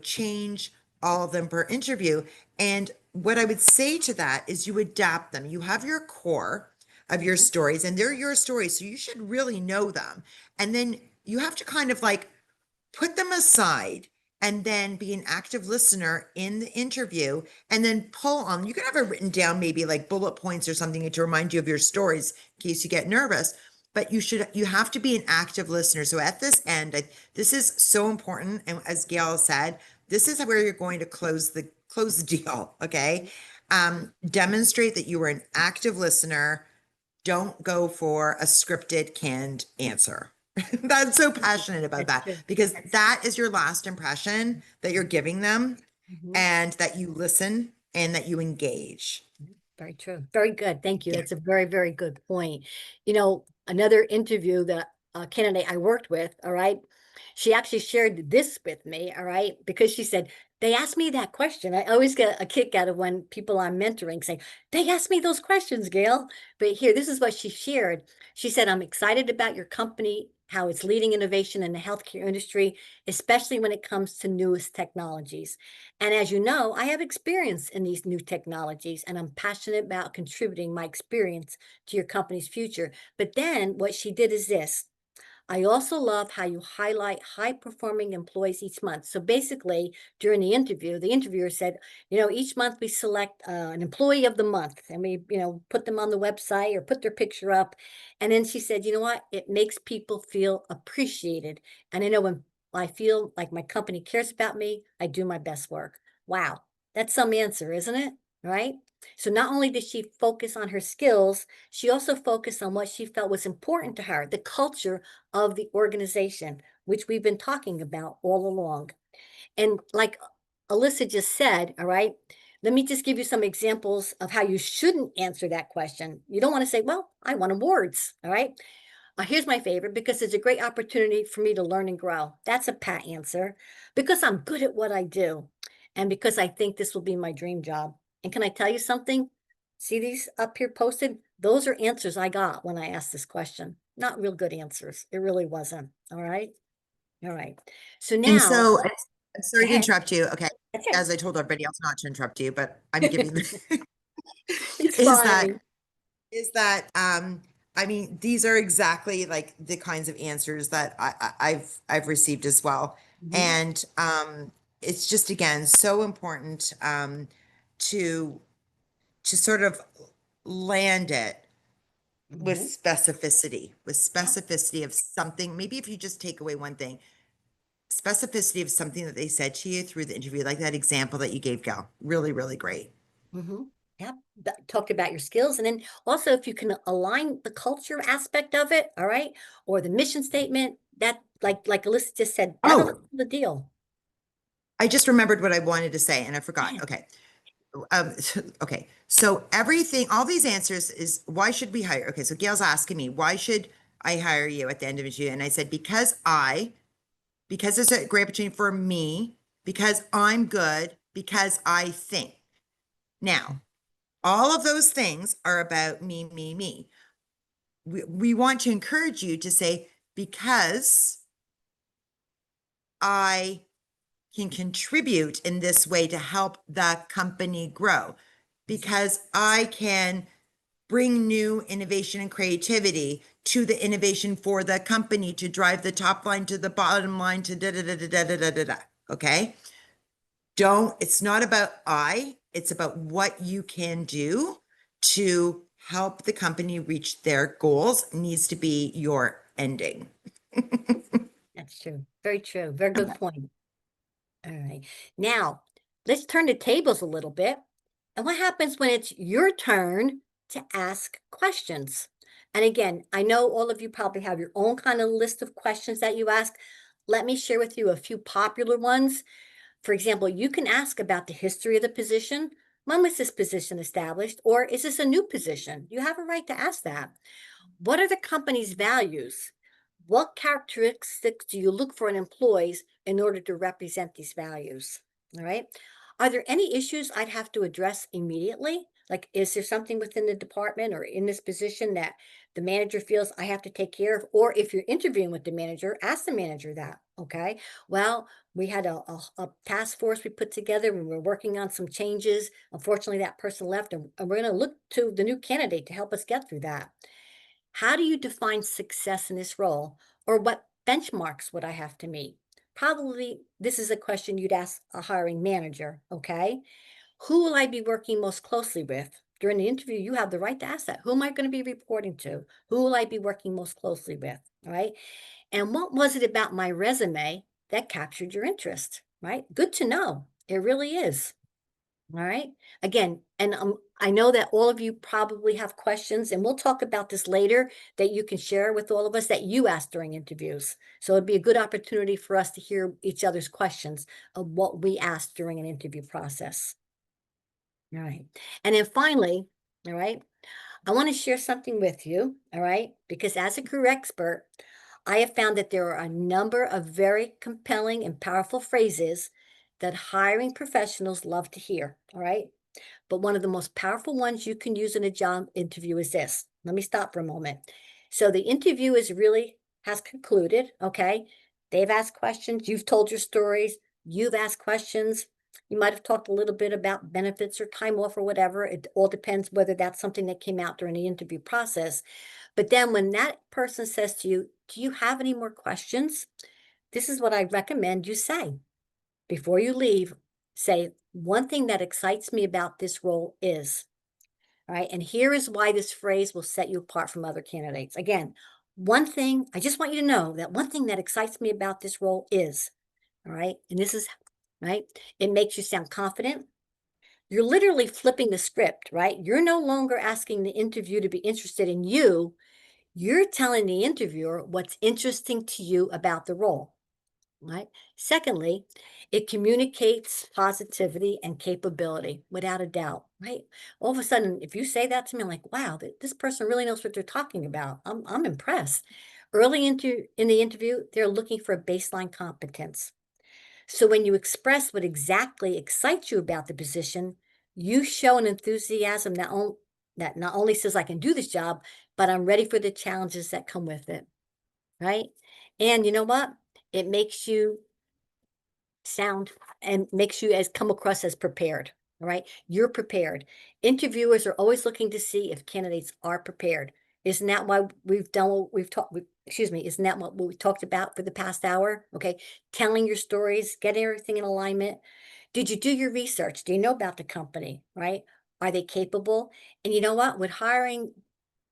change all of them per interview? And what I would say to that is you adapt them. You have your core of your stories and they're your stories. So you should really know them. And then you have to kind of like put them aside and then be an active listener in the interview and then pull on. You can have it written down, maybe like bullet points or something to remind you of your stories in case you get nervous. But you have to be an active listener. So at this end, this is so important. And as Gail said, this is where you're going to close the deal. Okay. Demonstrate that you were an active listener Don't go for a scripted, canned answer. That's so passionate about That's that true. because that is your last impression that you're giving them, Mhm. and that you listen and that you engage. Very true. Very good. Thank you. Yeah. That's a very, very good point. You know, another interview that candidate I worked with, all right, she actually shared this with me, all right, because she said, they asked me that question. I always get a kick out of when people I'm mentoring say, they asked me those questions, Gail. But here, this is what she shared. She said, I'm excited about your company, how it's leading innovation in the healthcare industry, especially when it comes to newest technologies. And as you know, I have experience in these new technologies, and I'm passionate about contributing my experience to your company's future. But then what she did is this. I also love how you highlight high performing employees each month. So basically, during the interview, the interviewer said, you know, each month we select an employee of the month and we, you know, put them on the website or put their picture up. And then she said, you know what? It makes people feel appreciated. And I know when I feel like my company cares about me, I do my best work. Wow. That's some answer, isn't it? Right? So not only did she focus on her skills, she also focused on what she felt was important to her, the culture of the organization, which we've been talking about all along. And like Alyssa just said, all right, let me just give you some examples of how you shouldn't answer that question. You don't want to say, well, I want awards, all right? Here's my favorite because it's a great opportunity for me to learn and grow. That's a pat answer because I'm good at what I do and because I think this will be my dream job. And can I tell you something? See these up here posted? Those are answers I got when I asked this question. Not real good answers. It really wasn't. All right. All right. So And now, so I'm go sorry to ahead. interrupt you. Okay. That's it. As I told everybody else not to interrupt you, but I'm giving the It's is that fine. I mean, these are exactly like the kinds of answers that I've received as well. Mhm, And it's just again so important to sort of land it with mhm. Yeah. specificity of something. Maybe if you just take away one thing, specificity of something that they said to you through the interview, like that example that you gave, Gal. Really, really great. Yeah, talk about your skills. And then also if you can align the culture aspect of it, all right, or the mission statement, that like Alyssa just said, that'll Oh, seal the deal. I just remembered what I wanted to say and I Yeah. forgot. Okay. Okay. So everything, all these answers is why should we hire? Okay. So Gail's asking me, why should I hire you at the end of the interview? And I said, because it's a great opportunity for me, because I'm good, because I think. Now, all of those things are about me, me, me. We want to encourage you to say, because I can contribute in this way to help the company grow, because I can bring new innovation and creativity to the innovation for the company to drive the top line to the bottom line to da da da da da da da da da. Okay. It's not about it's about what you can do to help the company reach their goals needs to be your ending. That's true. Very true. Very good point. All right. Now, let's turn the tables a little bit. And what happens when it's your turn to ask questions? And again, I know all of you probably have your own kind of list of questions that you ask. Let me share with you a few popular ones. For example, you can ask about the history of the position. When was this position established? Or is this a new position? You have a right to ask that. What are the company's values? What characteristics do you look for in employees in order to represent these values? All right. Are there any issues I'd have to address immediately? Like, is there something within the department or in this position that the manager feels I have to take care of? Or if you're interviewing with the manager, ask the manager that. Okay. Well, we had a task force we put together and we were working on some changes. Unfortunately, that person left, and we're going to look to the new candidate to help us get through that. How do you define success in this role? Or what benchmarks would I have to meet? Probably this is a question you'd ask a hiring manager, okay? Who will I be working most closely with? During the interview, you have the right to ask that. Who am I going to be reporting to? Who will I be working most closely with? All right. And what was it about my resume that captured your interest? Right? Good to know. It really is. All right. Again, and I know that all of you probably have questions, and we'll talk about this later that you can share with all of us that you asked during interviews. So it'd be a good opportunity for us to hear each other's questions of what we asked during an interview process. All right. And then finally, all right, I want to share something with you, all right, because as a career expert, I have found that there are a number of very compelling and powerful phrases that hiring professionals love to hear, all right? But one of the most powerful ones you can use in a job interview is this. Let me stop for a moment. So the interview has concluded, okay? They've asked questions, you've told your stories, you've asked questions. You might have talked a little bit about benefits or time off or whatever. It all depends whether that's something that came out during the interview process. But then when that person says to you, do you have any more questions? This is what I recommend you say. Before you leave, say, one thing that excites me about this role is, all right, and here is why this phrase will set you apart from other candidates. Again, one thing, I just want you to know that one thing that excites me about this role is, all right, and this is, right, it makes you sound confident. You're literally flipping the script, right? You're no longer asking the interview to be interested in you. You're telling the interviewer what's interesting to you about the role, right? Secondly, it communicates positivity and capability without a doubt, right? All of a sudden, if you say that to me, I'm like, wow, this person really knows what they're talking about. I'm impressed. Early into in the interview, they're looking for a baseline competence. So when you express what exactly excites you about the position, you show an enthusiasm that not only says I can do this job, but I'm ready for the challenges that come with it, right? And you know what? It makes you sound and makes you as come across as prepared. All right. You're prepared. Interviewers are always looking to see if candidates are prepared. Isn't that why we've done what we've talked, excuse me, isn't that what we talked about for the past hour? Okay. Telling your stories, getting everything in alignment. Did you do your research? Do you know about the company? Right? Are they capable? And you know what? Would hiring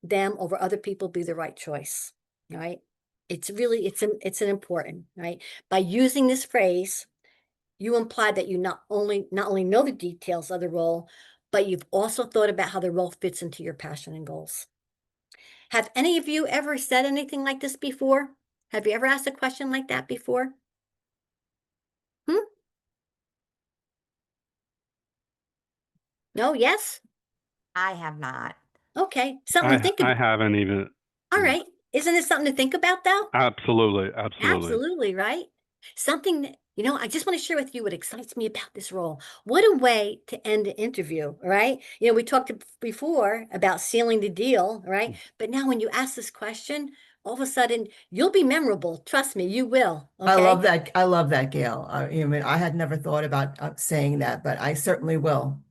them over other people be the right choice? Right? It's really, it's an important, right? By using this phrase, you imply that you not only know the details of the role, but you've also thought about how the role fits into your passion and goals. Have any of you ever said anything like this before? Have you ever asked a question like that before? Hmm? No? Yes? I have not. Okay. Something to think I about. haven't even. All right. Isn't it something to think about though? Absolutely, absolutely. Absolutely, right? Something that, I just want to share with you what excites me about this role. What a way to end an interview, right? We talked before about sealing the deal, right? But now when you ask this question, all of a sudden you'll be memorable. Trust me, you will. I Okay. love that. I love that, Gail. I mean, I had never thought about saying that, but I certainly will.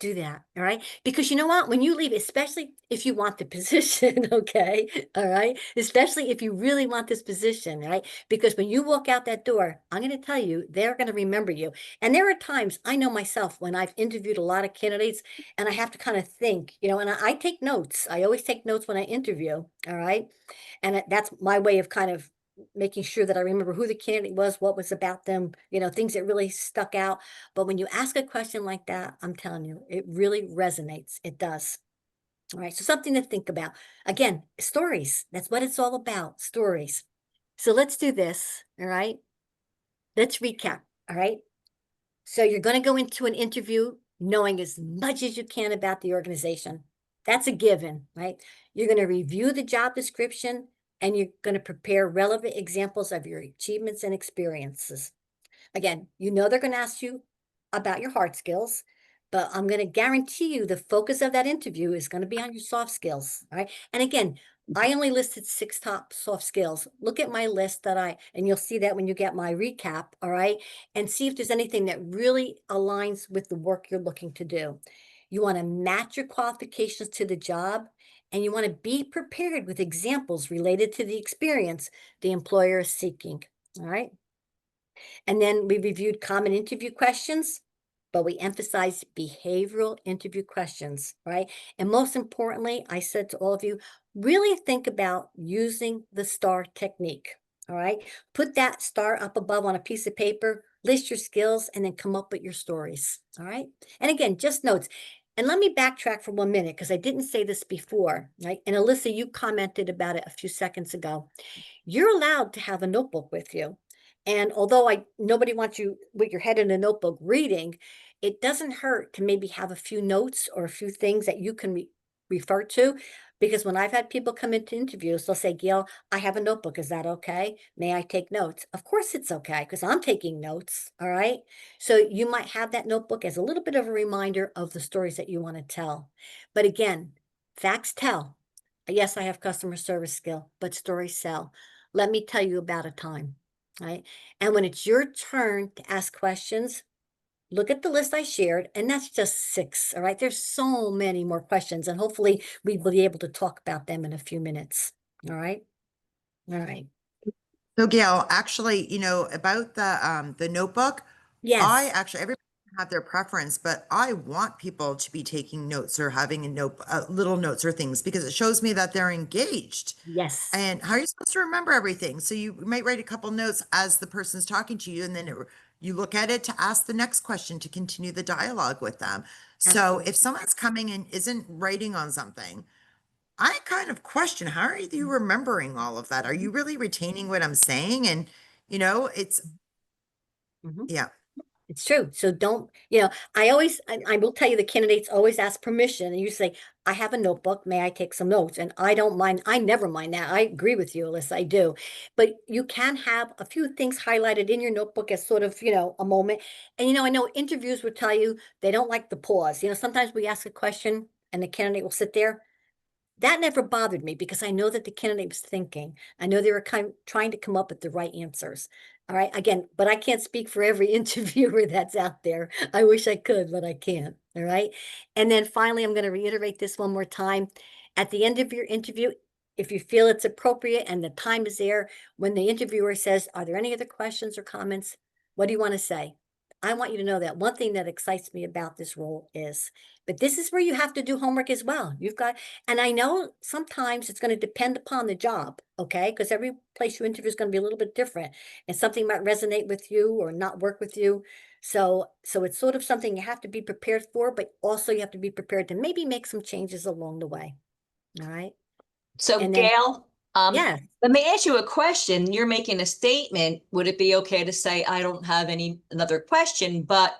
Do that, all right? Because you know what? When you leave, especially if you want the position, okay, all right? Especially if you really want this position, right? Because when you walk out that door, I'm going to tell you, they're going to remember you. And there are times I know myself when I've interviewed a lot of candidates and I have to kind of think, and I take notes. I always take notes when I interview, all right? And that's my way of kind of making sure that I remember who the candidate was, what was about them, things that really stuck out. But when you ask a question like that, I'm telling you, it really resonates. It does. All right. So something to think about. Again, stories. That's what it's all about. Stories. So let's do this. All right. Let's recap. All right. So you're going to go into an interview knowing as much as you can about the organization. That's a given, right? You're going to review the job description and you're going to prepare relevant examples of your achievements and experiences. Again, they're going to ask you about your hard skills, but I'm going to guarantee you the focus of that interview is going to be on your soft skills. All right. And again, I only listed 6 top soft skills. Look at my list and you'll see that when you get my recap. All right. And see if there's anything that really aligns with the work you're looking to do. You want to match your qualifications to the job and you want to be prepared with examples related to the experience the employer is seeking. All right. And then we reviewed common interview questions, but we emphasized behavioral interview questions, right? And most importantly, I said to all of you, really think about using the STAR technique. All right. Put that star up above on a piece of paper, list your skills, and then come up with your stories. All right. And again, just notes. And let me backtrack for 1 minute because I didn't say this before. Right. And Alyssa, you commented about it a few seconds ago. You're allowed to have a notebook with you. And although nobody wants you with your head in a notebook reading, it doesn't hurt to maybe have a few notes or a few things that you can refer to. Because when I've had people come into interviews, they'll say, Gail, I have a notebook. Is that okay? May I take notes? Of course it's okay, because I'm taking notes. All right. So you might have that notebook as a little bit of a reminder of the stories that you want to tell. But again, facts tell. Yes, I have customer service skill, but stories sell. Let me tell you about a time, right? And when it's your turn to ask questions, look at the list I shared, and that's just 6, all right? There's so many more questions, and hopefully we will be able to talk about them in a few minutes, all right? All right. So Gail, actually, about the notebook, I Yes, actually, everybody can have their preference, but I want people to be taking notes or having little notes or things because it shows me that they're engaged. yes. And how are you supposed to remember everything? So you might write a couple notes as the person's talking to you, and then you look at it to ask the next question to continue the dialogue with them. So if Absolutely. someone's coming and isn't writing on something, I kind of question, how are you remembering all of that? Are you really retaining what I'm saying? And, it's, Mhm. yeah. It's true. So don't, I will tell you, the candidates always ask permission and you say, I have a notebook. May I take some notes? And I don't mind. I never mind that. I agree with you, Alyssa. I do. But you can have a few things highlighted in your notebook as sort of, a moment. And, I know interviews will tell you they don't like the pause. Sometimes we ask a question and the candidate will sit there. That never bothered me because I know that the candidate was thinking. I know they were trying to come up with the right answers. All right. Again, but I can't speak for every interviewer that's out there. I wish I could, but I can't. All right. And then finally, I'm going to reiterate this one more time. At the end of your interview, if you feel it's appropriate and the time is there, when the interviewer says, are there any other questions or comments? What do you want to say? I want you to know that one thing that excites me about this role is, but this is where you have to do homework as well. And I know sometimes it's going to depend upon the job, okay? Because every place you interview is going to be a little bit different, and something might resonate with you or not work with you. So it's sort of something you have to be prepared for, but also you have to be prepared to maybe make some changes along the way. All right. So And then, Gail, yeah, let me ask you a question. You're making a statement. Would it be okay to say, I don't have another question, but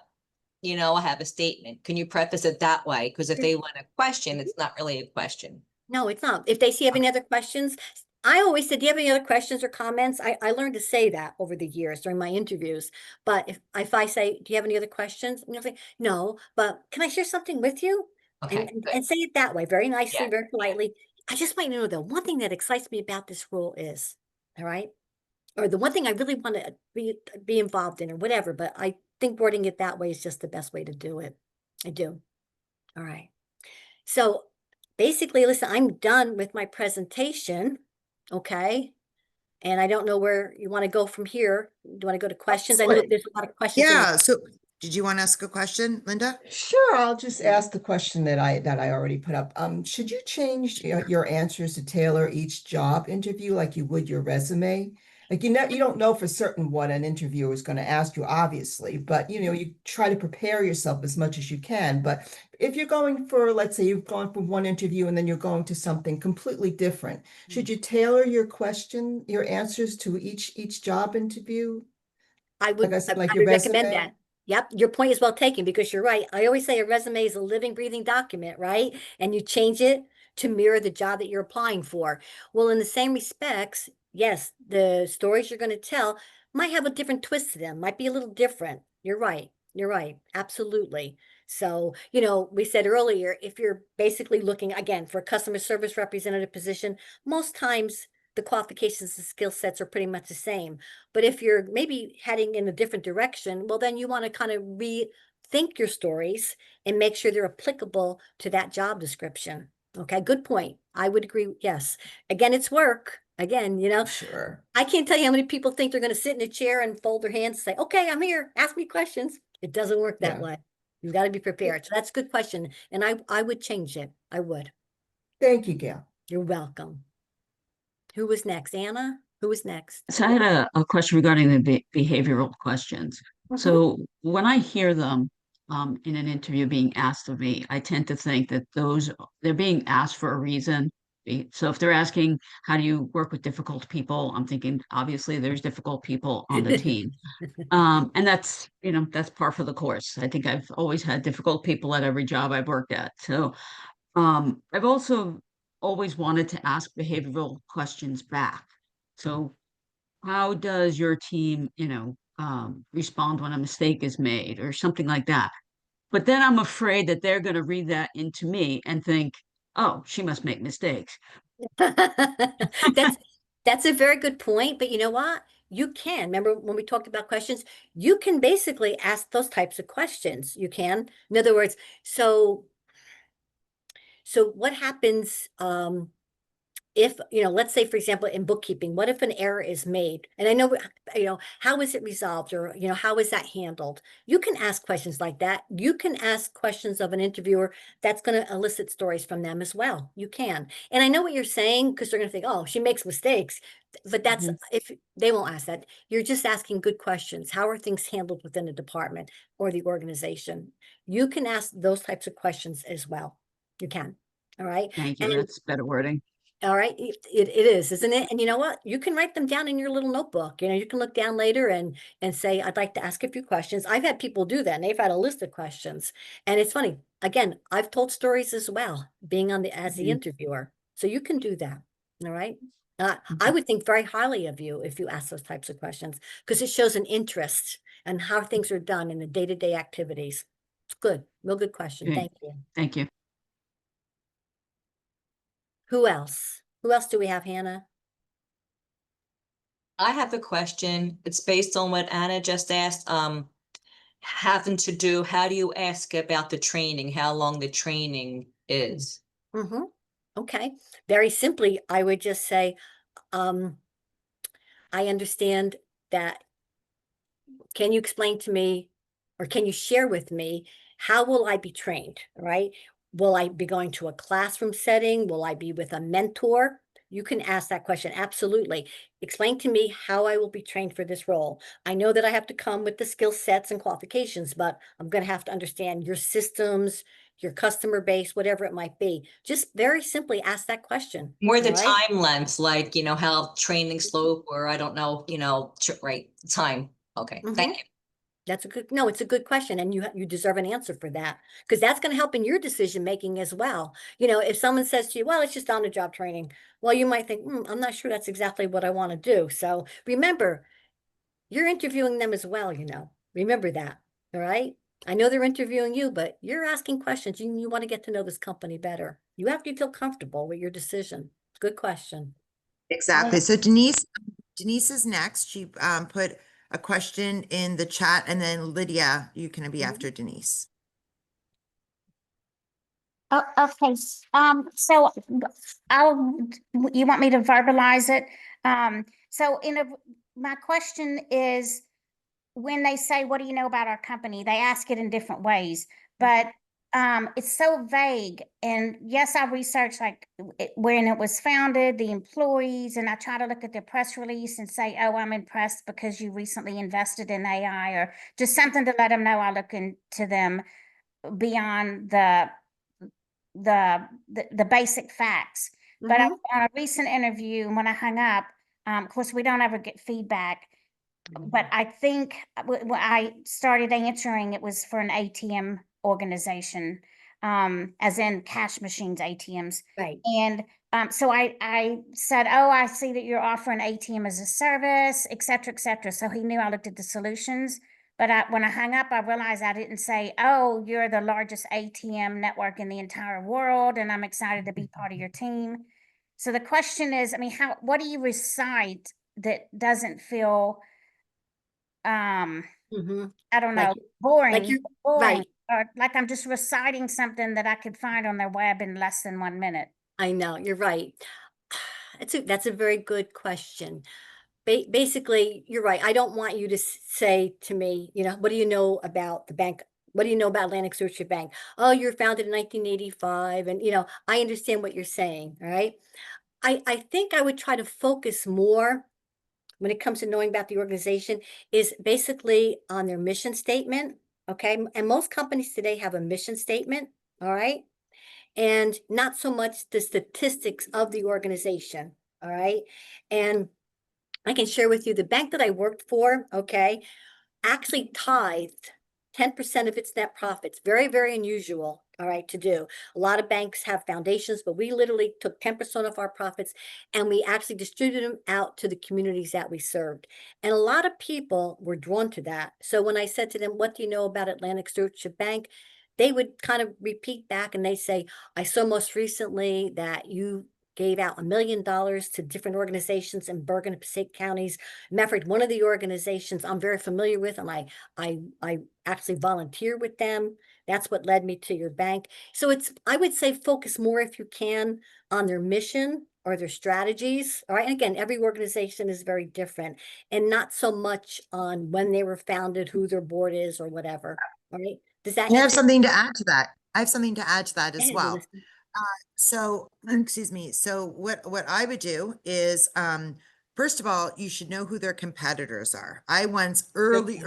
I have a statement. Can you preface it that way? Because if they want a question, it's not really a question. no, it's not. If they see have any other questions, I always said, do you have any other questions or comments? I learned to say that over the years during my interviews. But if I say, do you have any other questions? And you'll say, no, but can I share something with you? Okay, good. And say it that way, very nicely, Yeah. very politely. I just want you to know that one thing that excites me about this role is, all right, or the one thing I really want to be involved in or whatever, but I think wording it that way is just the best way to do it. I do. All right. So basically, listen, I'm done with my presentation. Okay. And I don't know where you want to go from here. Do you want to go to questions? I know Excellent. there's a lot of questions in the Yeah. So did you want to ask a question, Linda? Sure, I'll just ask the question that I already put up. Should you change your answers to tailor each job interview like you would your resume? Like you don't know for certain what an interviewer is going to ask you, obviously, but you try to prepare yourself as much as you can. But if you're going for, let's say you've gone from one interview and then you're going to something completely different, should you tailor your answers to each job interview? I Like would, I said, I like your would recommend resume? that. Yep, your point is well taken because you're right. I always say a resume is a living, breathing document, right? And you change it to mirror the job that you're applying for. Well, in the same respects, yes, the stories you're going to tell might have a different twist to them, might be a little different. You're right. You're right. Absolutely. So, we said earlier, if you're basically looking again for a customer service representative position, most times the qualifications and skill sets are pretty much the same. But if you're maybe heading in a different direction, well, then you want to kind of rethink your stories and make sure they're applicable to that job description. Okay, good point. I would agree. Yes. Again, it's work. Again, Sure. I can't tell you how many people think they're going to sit in a chair and fold their hands and say, okay, I'm here. Ask me questions. It doesn't work that Yeah. way. You've got to be prepared. So that's a good question. And I would change it. I would. Thank you, Gail. You're welcome. Who was next? Anna? Who is next? So I had a question regarding the behavioral questions. Mhm. So when I hear them in an interview being asked of me, I tend to think that they're being asked for a reason. So if they're asking, how do you work with difficult people? I'm thinking, obviously, there's difficult people on the team. And that's, that's par for the course. I think I've always had difficult people at every job I've worked at. So I've also always wanted to ask behavioral questions back. So how does your team, respond when a mistake is made or something like that? But then I'm afraid that they're going to read that into me and think, oh, she must make mistakes. That's a very good point, but you know what? You can. Remember when we talked about questions? You can basically ask those types of questions. You can. In other words, so what happens if, let's say, for example, in bookkeeping, what if an error is made? And I know, how is it resolved, or, how is that handled? You can ask questions like that. You can ask questions of an interviewer that's going to elicit stories from them as well. You can. And I know what you're saying, because they're going to think, oh, she makes mistakes. But that's, if they won't ask that, you're just asking good questions. How are things handled within the department or the organization? You can ask those types of questions as well. You can. All right. Thank you. And That's better wording. all right, it is, isn't it? And you know what? You can write them down in your little notebook. You can look down later and say, I'd like to ask a few questions. I've had people do that, and they've had a list of questions. And it's funny. Again, I've told stories as well, being on as the interviewer. So you can do that. All right. I would think very highly of you if you ask those types of questions, because it shows an interest in how things are done in the day-to-day activities. It's good. Real good question. Okay. Thank you. Thank you. Who else? Who else do we have, Hannah? I have a question. It's based on what Anna just asked. Having to do, how do you ask about the training, how long the training is? Okay. Very simply, I would just say, I understand that. Can you explain to me, or can you share with me, how will I be trained, right? Will I be going to a classroom setting? Will I be with a mentor? You can ask that question. Absolutely. Explain to me how I will be trained for this role. I know that I have to come with the skill sets and qualifications, but I'm going to have to understand your systems, your customer base, whatever it might be. Just very simply ask that question. More the all right? time length, like, how training slope, or I don't know, right, time. Okay, thank you. That's it's a good question, and you deserve an answer for that, because that's going to help in your decision making as well. If someone says to you, well, it's just on the job training, well, you might think, I'm not sure that's exactly what I want to do. So remember, you're interviewing them as well, remember that. All right. I know they're interviewing you, but you're asking questions. You want to get to know this company better. You have to feel comfortable with your decision. Good question. Exactly. So Denise is next. She put a question in the chat, and then Lydia, you can be after Denise. Oh, okay. So you want me to verbalize it? So my question is, when they say, what do you know about our company? They ask it in different ways, but it's so vague. And yes, I researched when it was founded, the employees, and I try to look at the press release and say, oh, I'm impressed because you recently invested in AI, or just something to let them know I look into them beyond the basic facts. But on a recent interview, when I hung up, of course, we don't ever get feedback. But I think when I started answering, it was for an ATM organization, as in cash machines, ATMs. Right. And so I said, oh, I see that you're offering ATM as a service, et cetera, et cetera. So he knew I looked at the solutions. But when I hung up, I realized I didn't say, oh, you're the largest ATM network in the entire world, and I'm excited to be part of your team. So the question is, what do you recite that doesn't feel, I don't know, boring, right. or like I'm just reciting something that I could find on their web in less than 1 minute? I know, you're right. That's a very good question. Basically, you're right. I don't want you to say to me, what do you know about the bank? What do you know about Atlantic Stewardship Bank? Oh, you're founded in 1985. And, I understand what you're saying. All right. I think I would try to focus more when it comes to knowing about the organization is basically on their mission statement. Okay. And most companies today have a mission statement. All right. And not so much the statistics of the organization. All right. And I can share with you the bank that I worked for, okay, actually tithed 10% of its net profits. Very, very unusual, all right, to do. A lot of banks have foundations, but we literally took 10% of our profits and we actually distributed them out to the communities that we served. And a lot of people were drawn to that. So when I said to them, what do you know about Atlantic Stewardship Bank? They would kind of repeat back and they say, I saw most recently that you gave out $1 million to different organizations in Bergen and Passaic counties. Matter of fact, one of the organizations I'm very familiar with, and I actually volunteer with them. That's what led me to your bank. So I would say focus more if you can on their mission or their strategies. All right. And again, every organization is very different, and not so much on when they were founded, who their board is, or whatever. All right. Does that I have answer? something to add to that. I have something to add to that as Ahead, well. Melissa. So, excuse me. So what I would do is, first of all, you should know who their competitors are. I once early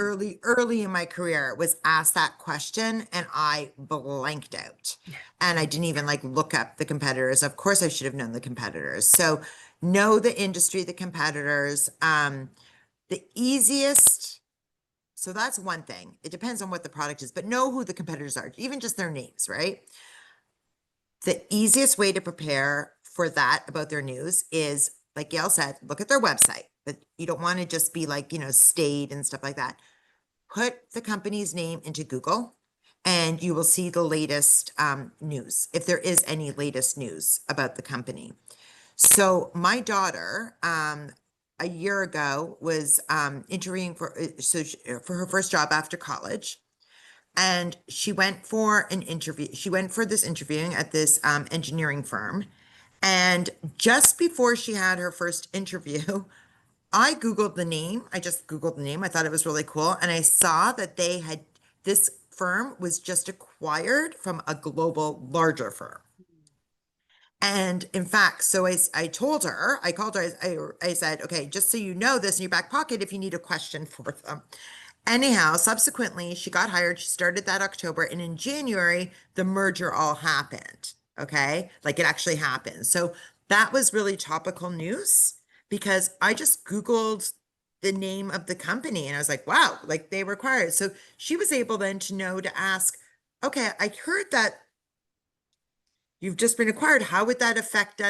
in my career was asked that question and I blanked out and I didn't even like look up the competitors. Of course I should have known the competitors. So know the industry, the competitors, the easiest. So that's one thing. It depends on what the product is, but know who the competitors are, even just their names, right? The easiest way to prepare for that about their news is, like Gail said, look at their website, but you don't want to just be like, state and stuff like that. Put the company's name into Google and you will see the latest news, if there is any latest news about the company. So my daughter, a year ago was interviewing for her first job after college. And she went for an interview. She went for this interviewing at this engineering firm. And just before she had her first interview, I Googled the name. I just Googled the name. I thought it was really cool. And I saw that this firm was just acquired from a global larger firm. And in fact, so I told her, I called her, I said, okay, just so you know this in your back pocket if you need a question for them. Anyhow, subsequently, she got hired. She started that October. And in January, the merger all happened. Okay. Like it actually happened. So that was really topical news because I just Googled the name of the company and I was like, wow, like they were acquired. So she was able then to know to ask, okay, I heard that you've just been acquired. How would that affect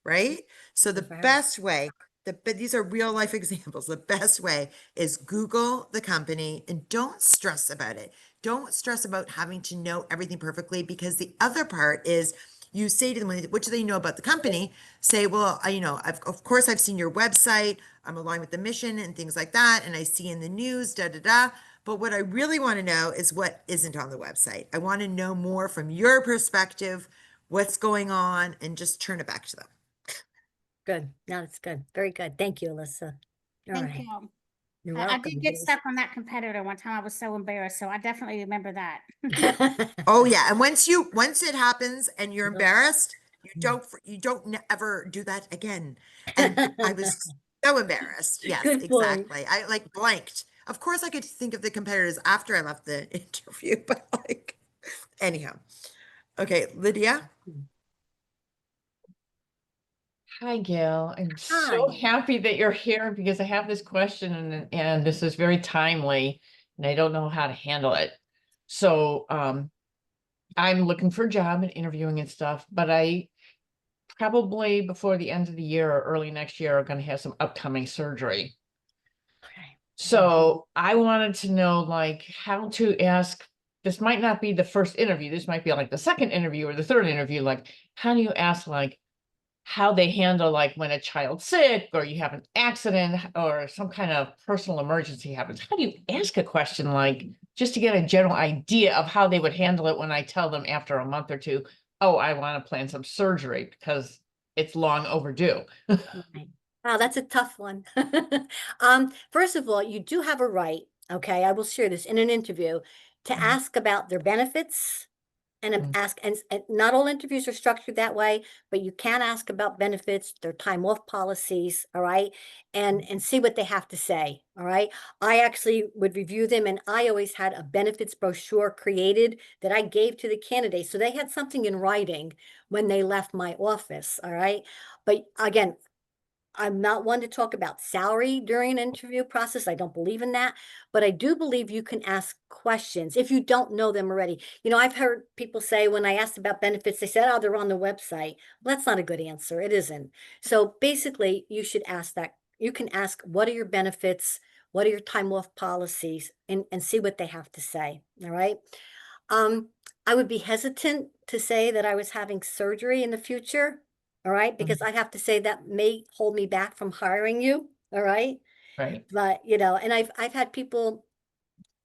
right? So the best way, but these are real life examples. The best way is Google the company and don't stress about it. Don't stress about having to know everything perfectly, because the other part is you say to them, what do they know about the company? Say, well, of course I've seen your website. I'm aligned with the mission and things like that. And I see in the news, But what I really want to know is what isn't on the website. I want to know more from your perspective, what's going on, and just turn it back to them. Good. No, that's good. Very good. Thank you, Alyssa. All Thank right. you. You're I welcome. did get stuck on that competitor one time. I was so embarrassed. So I definitely remember that. Oh yeah. And once it happens and you're embarrassed, you don't ever do that again. And I was so embarrassed. Yes, Good point. exactly. I like blanked. Of course I could think of the competitors after I left the interview, but like, anyhow. Okay, Lydia. Hi, Gail. I'm so Hi. happy that you're here because I have this question and this is very timely and I don't know how to handle it. So I'm looking for a job and interviewing and stuff, but I probably before the end of the year or early next year are going to have some upcoming surgery. Okay. So I wanted to know like how to ask. This might not be the first interview. This might be like the second interview or the third interview. Like, how do you ask like how they handle like when a child's sick or you have an accident or some kind of personal emergency happens? How do you ask a question like just to get a general idea of how they would handle it when I tell them after a month or two, oh, I want to plan some surgery because it's long overdue. Right. Wow, that's a tough one. First of all, you do have a right, okay, I will share this in an interview, to ask about their benefits, and ask, and not all interviews are structured that way, but you can ask about benefits, their time off policies, all right? And see what they have to say, all right? I actually would review them, and I always had a benefits brochure created that I gave to the candidates. So they had something in writing when they left my office, all right? But again, I'm not one to talk about salary during an interview process. I don't believe in that, but I do believe you can ask questions if you don't know them already. You know, I've heard people say when I asked about benefits, they said, oh, they're on the website. Well, that's not a good answer. It isn't. So basically, you should ask that. You can ask, what are your benefits? What are your time off policies? And see what they have to say. All right. I would be hesitant to say that I was having surgery in the future. All right, because I have to say that may hold me back from hiring you. All right. Right. But, you know, and I've had people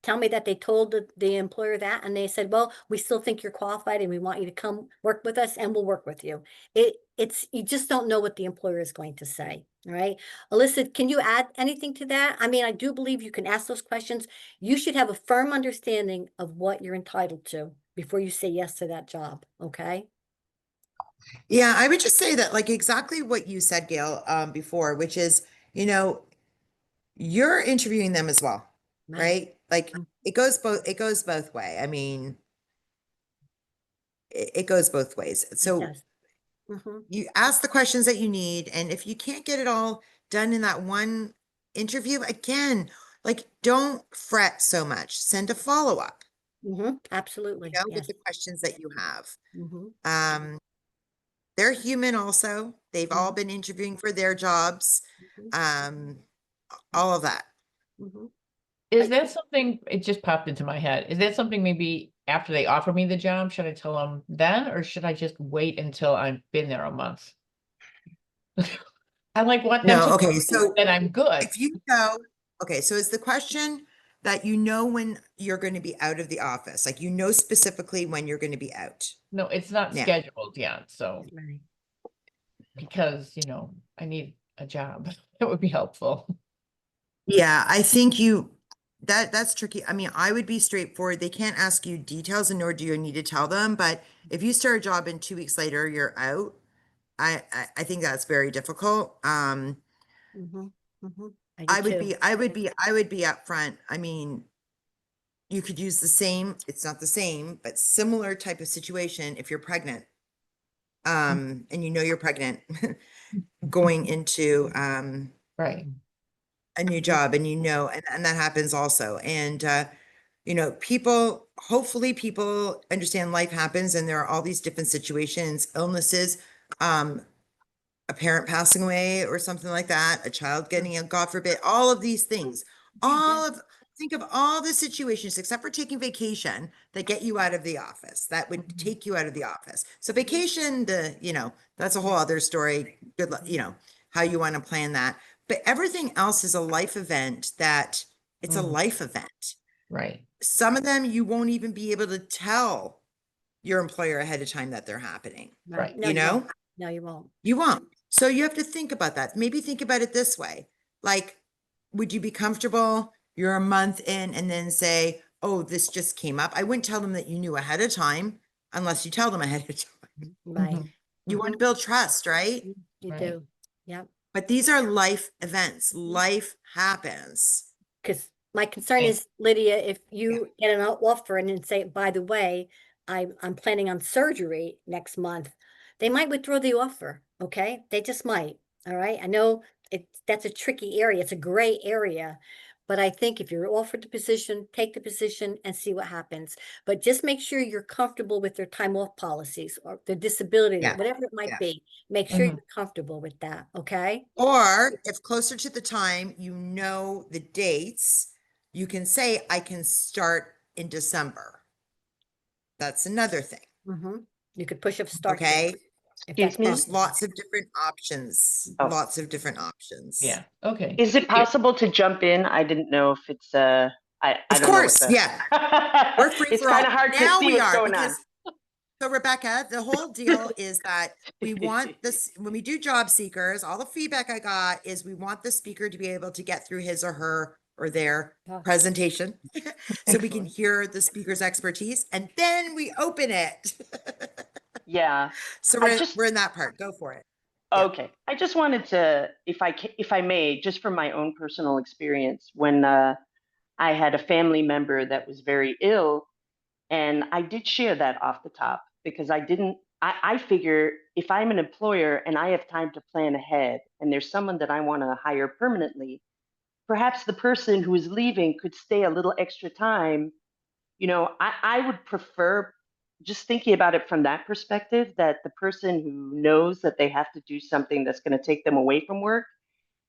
tell me that they told the employer that, and they said, well, we still think you're qualified and we want you to come work with us, and we'll work with you. It's, you just don't know what the employer is going to say. All right. Alyssa, can you add anything to that? I mean, I do believe you can ask those questions. You should have a firm understanding of what you're entitled to before you say yes to that job. Okay. Yeah, I would just say that like exactly what you said, Gail, before, which is, you know, you're interviewing them as well, right? Like it goes both way. I mean, it goes both ways. So Yes. Mhm. you ask the questions that you need, and if you can't get it all done in that one interview, again, like don't fret so much. Send a follow-up, Absolutely. you know, with Yes. the questions that you have. Mhm. They're human also. They've all been interviewing for their jobs. Um, all of that. Mhm. Is that something, it just popped into my head. Is that something maybe after they offer me the job, should I tell them then, or should I just wait until I've been there a month? I like want them No, to okay, know so that I'm good. if you know, okay, so is the question that you know when you're going to be out of the office? Like you know specifically when you're going to be out? No, it's not Yeah. scheduled yet, so Right. because, you know, I need a job. That would be helpful. Yeah, I think that's tricky. I mean, I would be straightforward. They can't ask you details, and nor do you need to tell them. But if you start a job and 2 weeks later you're out, I think that's very difficult. Mhm. Mhm. I do I would too. be upfront. I mean, you could use the same, it's not the same, but similar type of situation if you're pregnant. And you know you're pregnant going into Right. a new job, and you know, and that happens also. And you know, hopefully people understand life happens and there are all these different situations, illnesses, a parent passing away or something like that, a child getting a, God forbid, all of these things, think of all the situations except for taking vacation that get you out of the office, that would take you out of the office. So vacation, you know, that's a whole other story. Good luck, you know, how you want to plan that. But everything else is a life event that it's a life event. Right. Some of them you won't even be able to tell your employer ahead of time that they're happening. Right. No, You you know? won't. No, you won't. You won't. So you have to think about that. Maybe think about it this way. Like, would you be comfortable? You're a month in and then say, oh, this just came up. I wouldn't tell them that you knew ahead of time unless you tell them ahead of time. Right. You want to build trust, right? You Right. do. Yep. But these are life events. Life happens. Because my concern Okay. is, Lydia, if you get an offer and then say, by the way, I'm planning on surgery next month, they might withdraw the offer. Okay, they just might. All right. I know that's a tricky area. It's a gray area, but I think if you're offered the position, take the position and see what happens. But just make sure you're comfortable with their time off policies or the disability, Yeah. whatever it might Yeah. be. Make sure Mhm. you're comfortable with that. Okay. Or if closer to the time, you know the dates, you can say, I can start in December. That's another thing. You could push up start date Okay. if Excuse that's me? There's possible. lots of different options, Oh. lots of different options. Yeah. Okay. Is it possible to jump in? I didn't know if it's I Of don't know what course, the yeah. We're free it's for all. kind of hard to Now see we what's are going on. because so Rebecca, the whole deal is that we want this when we do job seekers, all the feedback I got is we want the speaker to be able to get through his or her or their Oh. presentation. So we can hear the speaker's expertise and then we open it. Yeah. So I just we're in that part. Go for it. Yeah. Okay. I just wanted to, if I may, just from my own personal experience, when I had a family member that was very ill, and I did share that off the top because I figure if I'm an employer and I have time to plan ahead and there's someone that I want to hire permanently, perhaps the person who is leaving could stay a little extra time. I would prefer, just thinking about it from that perspective, that the person who knows that they have to do something that's going to take them away from work,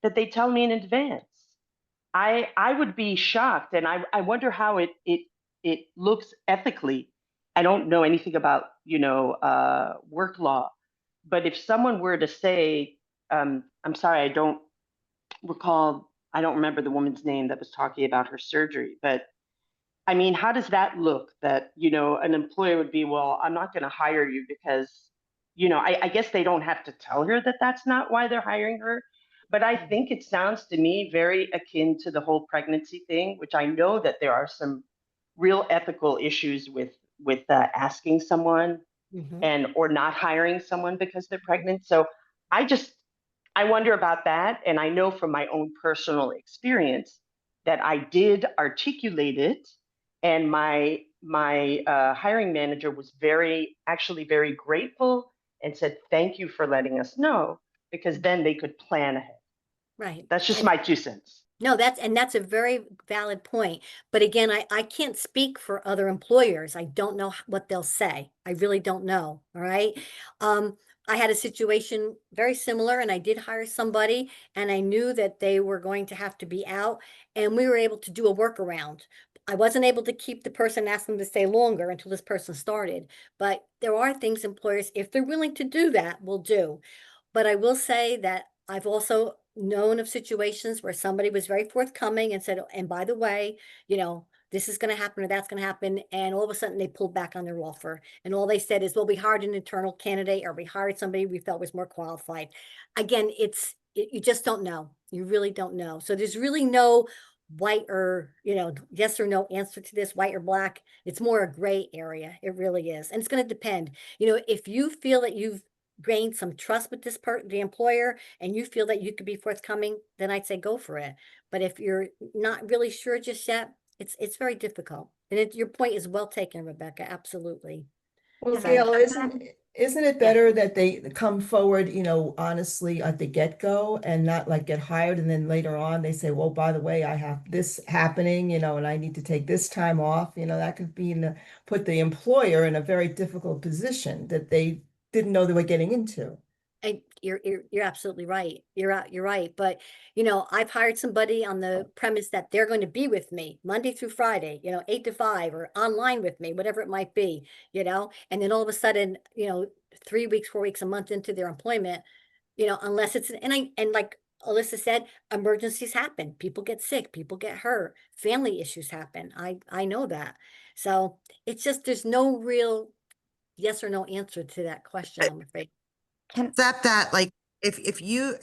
that they tell me in advance. I would be shocked, and I wonder how it looks ethically. I don't know anything about work law, but if someone were to say, I'm sorry, I don't remember the woman's name that was talking about her surgery, but I mean, how does that look? That an employer would be, well, I'm not going to hire you because I guess they don't have to tell her that that's not why they're hiring her. But I think it sounds to me very akin to the whole pregnancy thing, which I know that there are some real ethical issues with asking someone or not hiring someone because they're pregnant. So I just I wonder about that, and I know from my own personal experience that I did articulate it, and my hiring manager was actually very grateful and said thank you for letting us know, because then they could plan ahead. Right. That's just And my 2 cents. no, that's a very valid point. But again, I can't speak for other employers. I don't know what they'll say. I really don't know. All right. I had a situation very similar, and I did hire somebody, and I knew that they were going to have to be out, and we were able to do a workaround. I wasn't able to keep the person, ask them to stay longer until this person started. But there are things employers, if they're willing to do that, will do. But I will say that I've also known of situations where somebody was very forthcoming and said, "Oh, and by the way, this is going to happen or that's going to happen." And all of a sudden they pulled back on their offer. And all they said is, "Well, we hired an internal candidate, or we hired somebody we felt was more qualified." Again, you just don't know. You really don't know. So there's really no white or, yes or no answer to this, white or black. It's more a gray area. It really is. And it's going to depend. If you feel that you've gained some trust with the employer, and you feel that you could be forthcoming, then I'd say go for it. But if you're not really sure just yet, it's very difficult. And your point is well taken, Rebecca. Absolutely. Well, Can I Gail, jump in? isn't it better that they come forward, honestly at the get-go and not like get hired and then later on they say, well, by the way, I have this happening, and I need to take this time off. That could put the employer in a very difficult position that they didn't know they were getting into. And you're absolutely right. You're right. But I've hired somebody on the premise that they're going to be with me Monday through Friday, 8 to 5, or online with me, whatever it might be, and then all of a sudden, 3 weeks, 4 weeks, a month into their employment, unless it's and like Alyssa said, emergencies happen, people get sick, people get hurt, family issues happen. I know that. So it's just there's no real yes or no answer to that question, I'm afraid. Except that, like,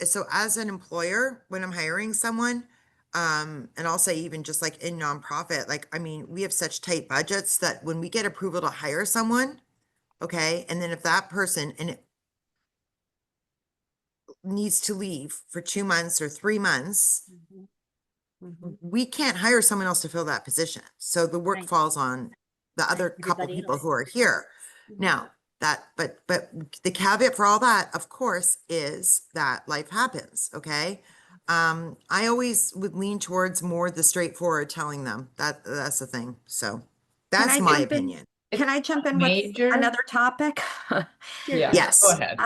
so as an employer, when I'm hiring someone, and I'll say even just like in nonprofit, like, I mean, we have such tight budgets that when we get approval to hire someone, okay, and then if that person and it needs to leave for 2 months or 3 months, we can't hire someone else to fill that position. So the work Right. falls on the other couple Everybody people else. who are here. Now, but the caveat for all that, of course, is that life happens, okay? I always would lean towards more the straightforward telling them that's the thing. So that's I my jump in? opinion. Can I jump in with Major? another topic? Yeah, Yes. go ahead.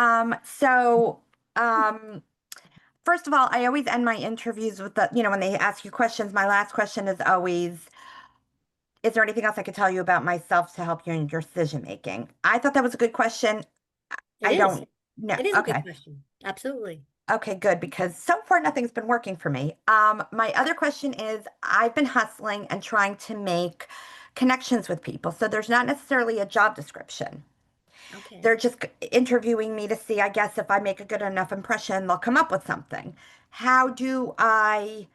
First of all, I always end my interviews with when they ask you questions, my last question is always, is there anything else I could tell you about myself to help you in your decision making? I thought that was a good question. I don't know. It is a Okay. good question. Absolutely. Okay, good, because so far nothing's been working for me. My other question is, I've been hustling and trying to make connections with people. So there's not necessarily a job description. Okay. They're just interviewing me to see, I guess, if I make a good enough impression, they'll come up with something. How do I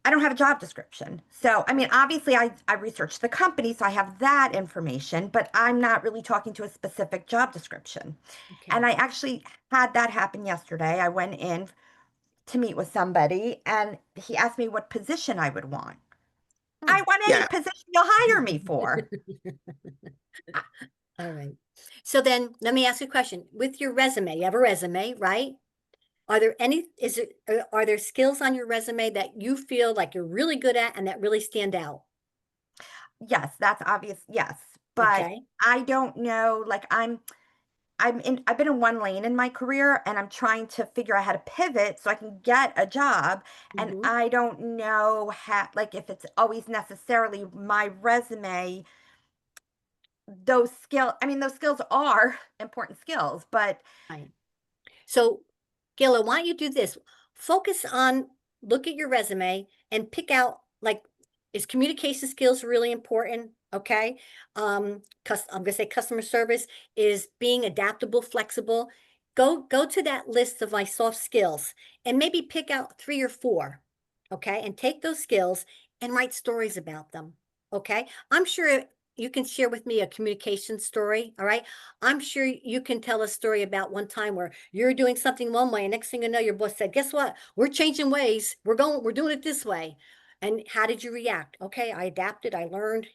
I don't have a job description. So, I mean, obviously I researched the company, so I have that information, but I'm not really talking to a specific job description. Okay. And I actually had that happen yesterday. I went in to meet with somebody and he asked me what position I would want. I want any Yeah. position you'll hire me for. All right. So then let me ask you a question. With your resume, you have a resume, right? Are there are there skills on your resume that you feel like you're really good at and that really stand out? Yes, that's obvious. Yes. But Okay. I don't know, like I've been in one lane in my career and I'm trying to figure out how to pivot so I can get a job. And Mhm. I don't know how, like if it's always necessarily my resume, those skills are important skills, but Right. So, Gayla, why don't you do this? Focus on, look at your resume and pick out, like, is communication skills really important? Okay. I'm gonna say customer service, is being adaptable, flexible. Go to that list of my soft skills and maybe pick out 3 or 4. Okay. And take those skills and write stories about them. Okay. I'm sure you can share with me a communication story. All right. I'm sure you can tell a story about one time where you're doing something one way, and next thing you know, your boss said, "Guess what? We're changing ways. We're doing it this way." And how did you react? Okay, I adapted, I learned,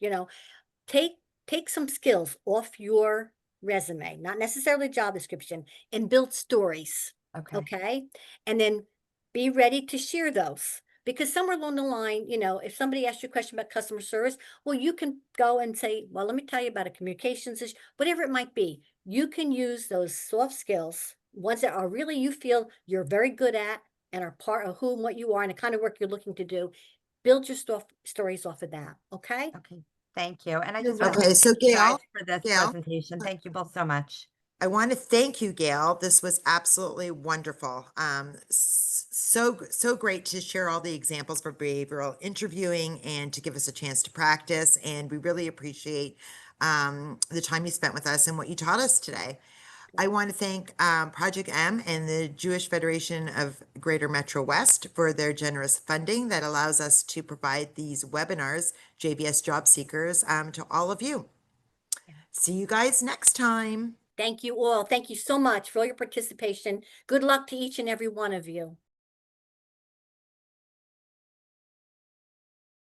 take take some skills off your resume, not necessarily job description, and build stories. okay. Okay. And then be ready to share those. Because somewhere along the line, if somebody asks you a question about customer service, well, you can go and say, well, let me tell you about a communications issue, whatever it might be. You can use those soft skills, ones that are really you feel you're very good at and are part of who and what you are and the kind of work you're looking to do. Build your stories off of that. Okay. Okay. Thank you. And I You're just want to Okay, say so thank you guys Gail, for this Gail, presentation. Thank you both so much. I want to thank you, Gail. This was absolutely wonderful. So great to share all the examples for behavioral interviewing and to give us a chance to practice. And we really appreciate the time you spent with us and what you taught us today. I want to thank Project M and the Jewish Federation of Greater Metro West for their generous funding that allows us to provide these webinars, JBS Job Seekers, to all of you. See you guys next time. Thank you all. Thank you so much for all your participation. Good luck to each and every one of you.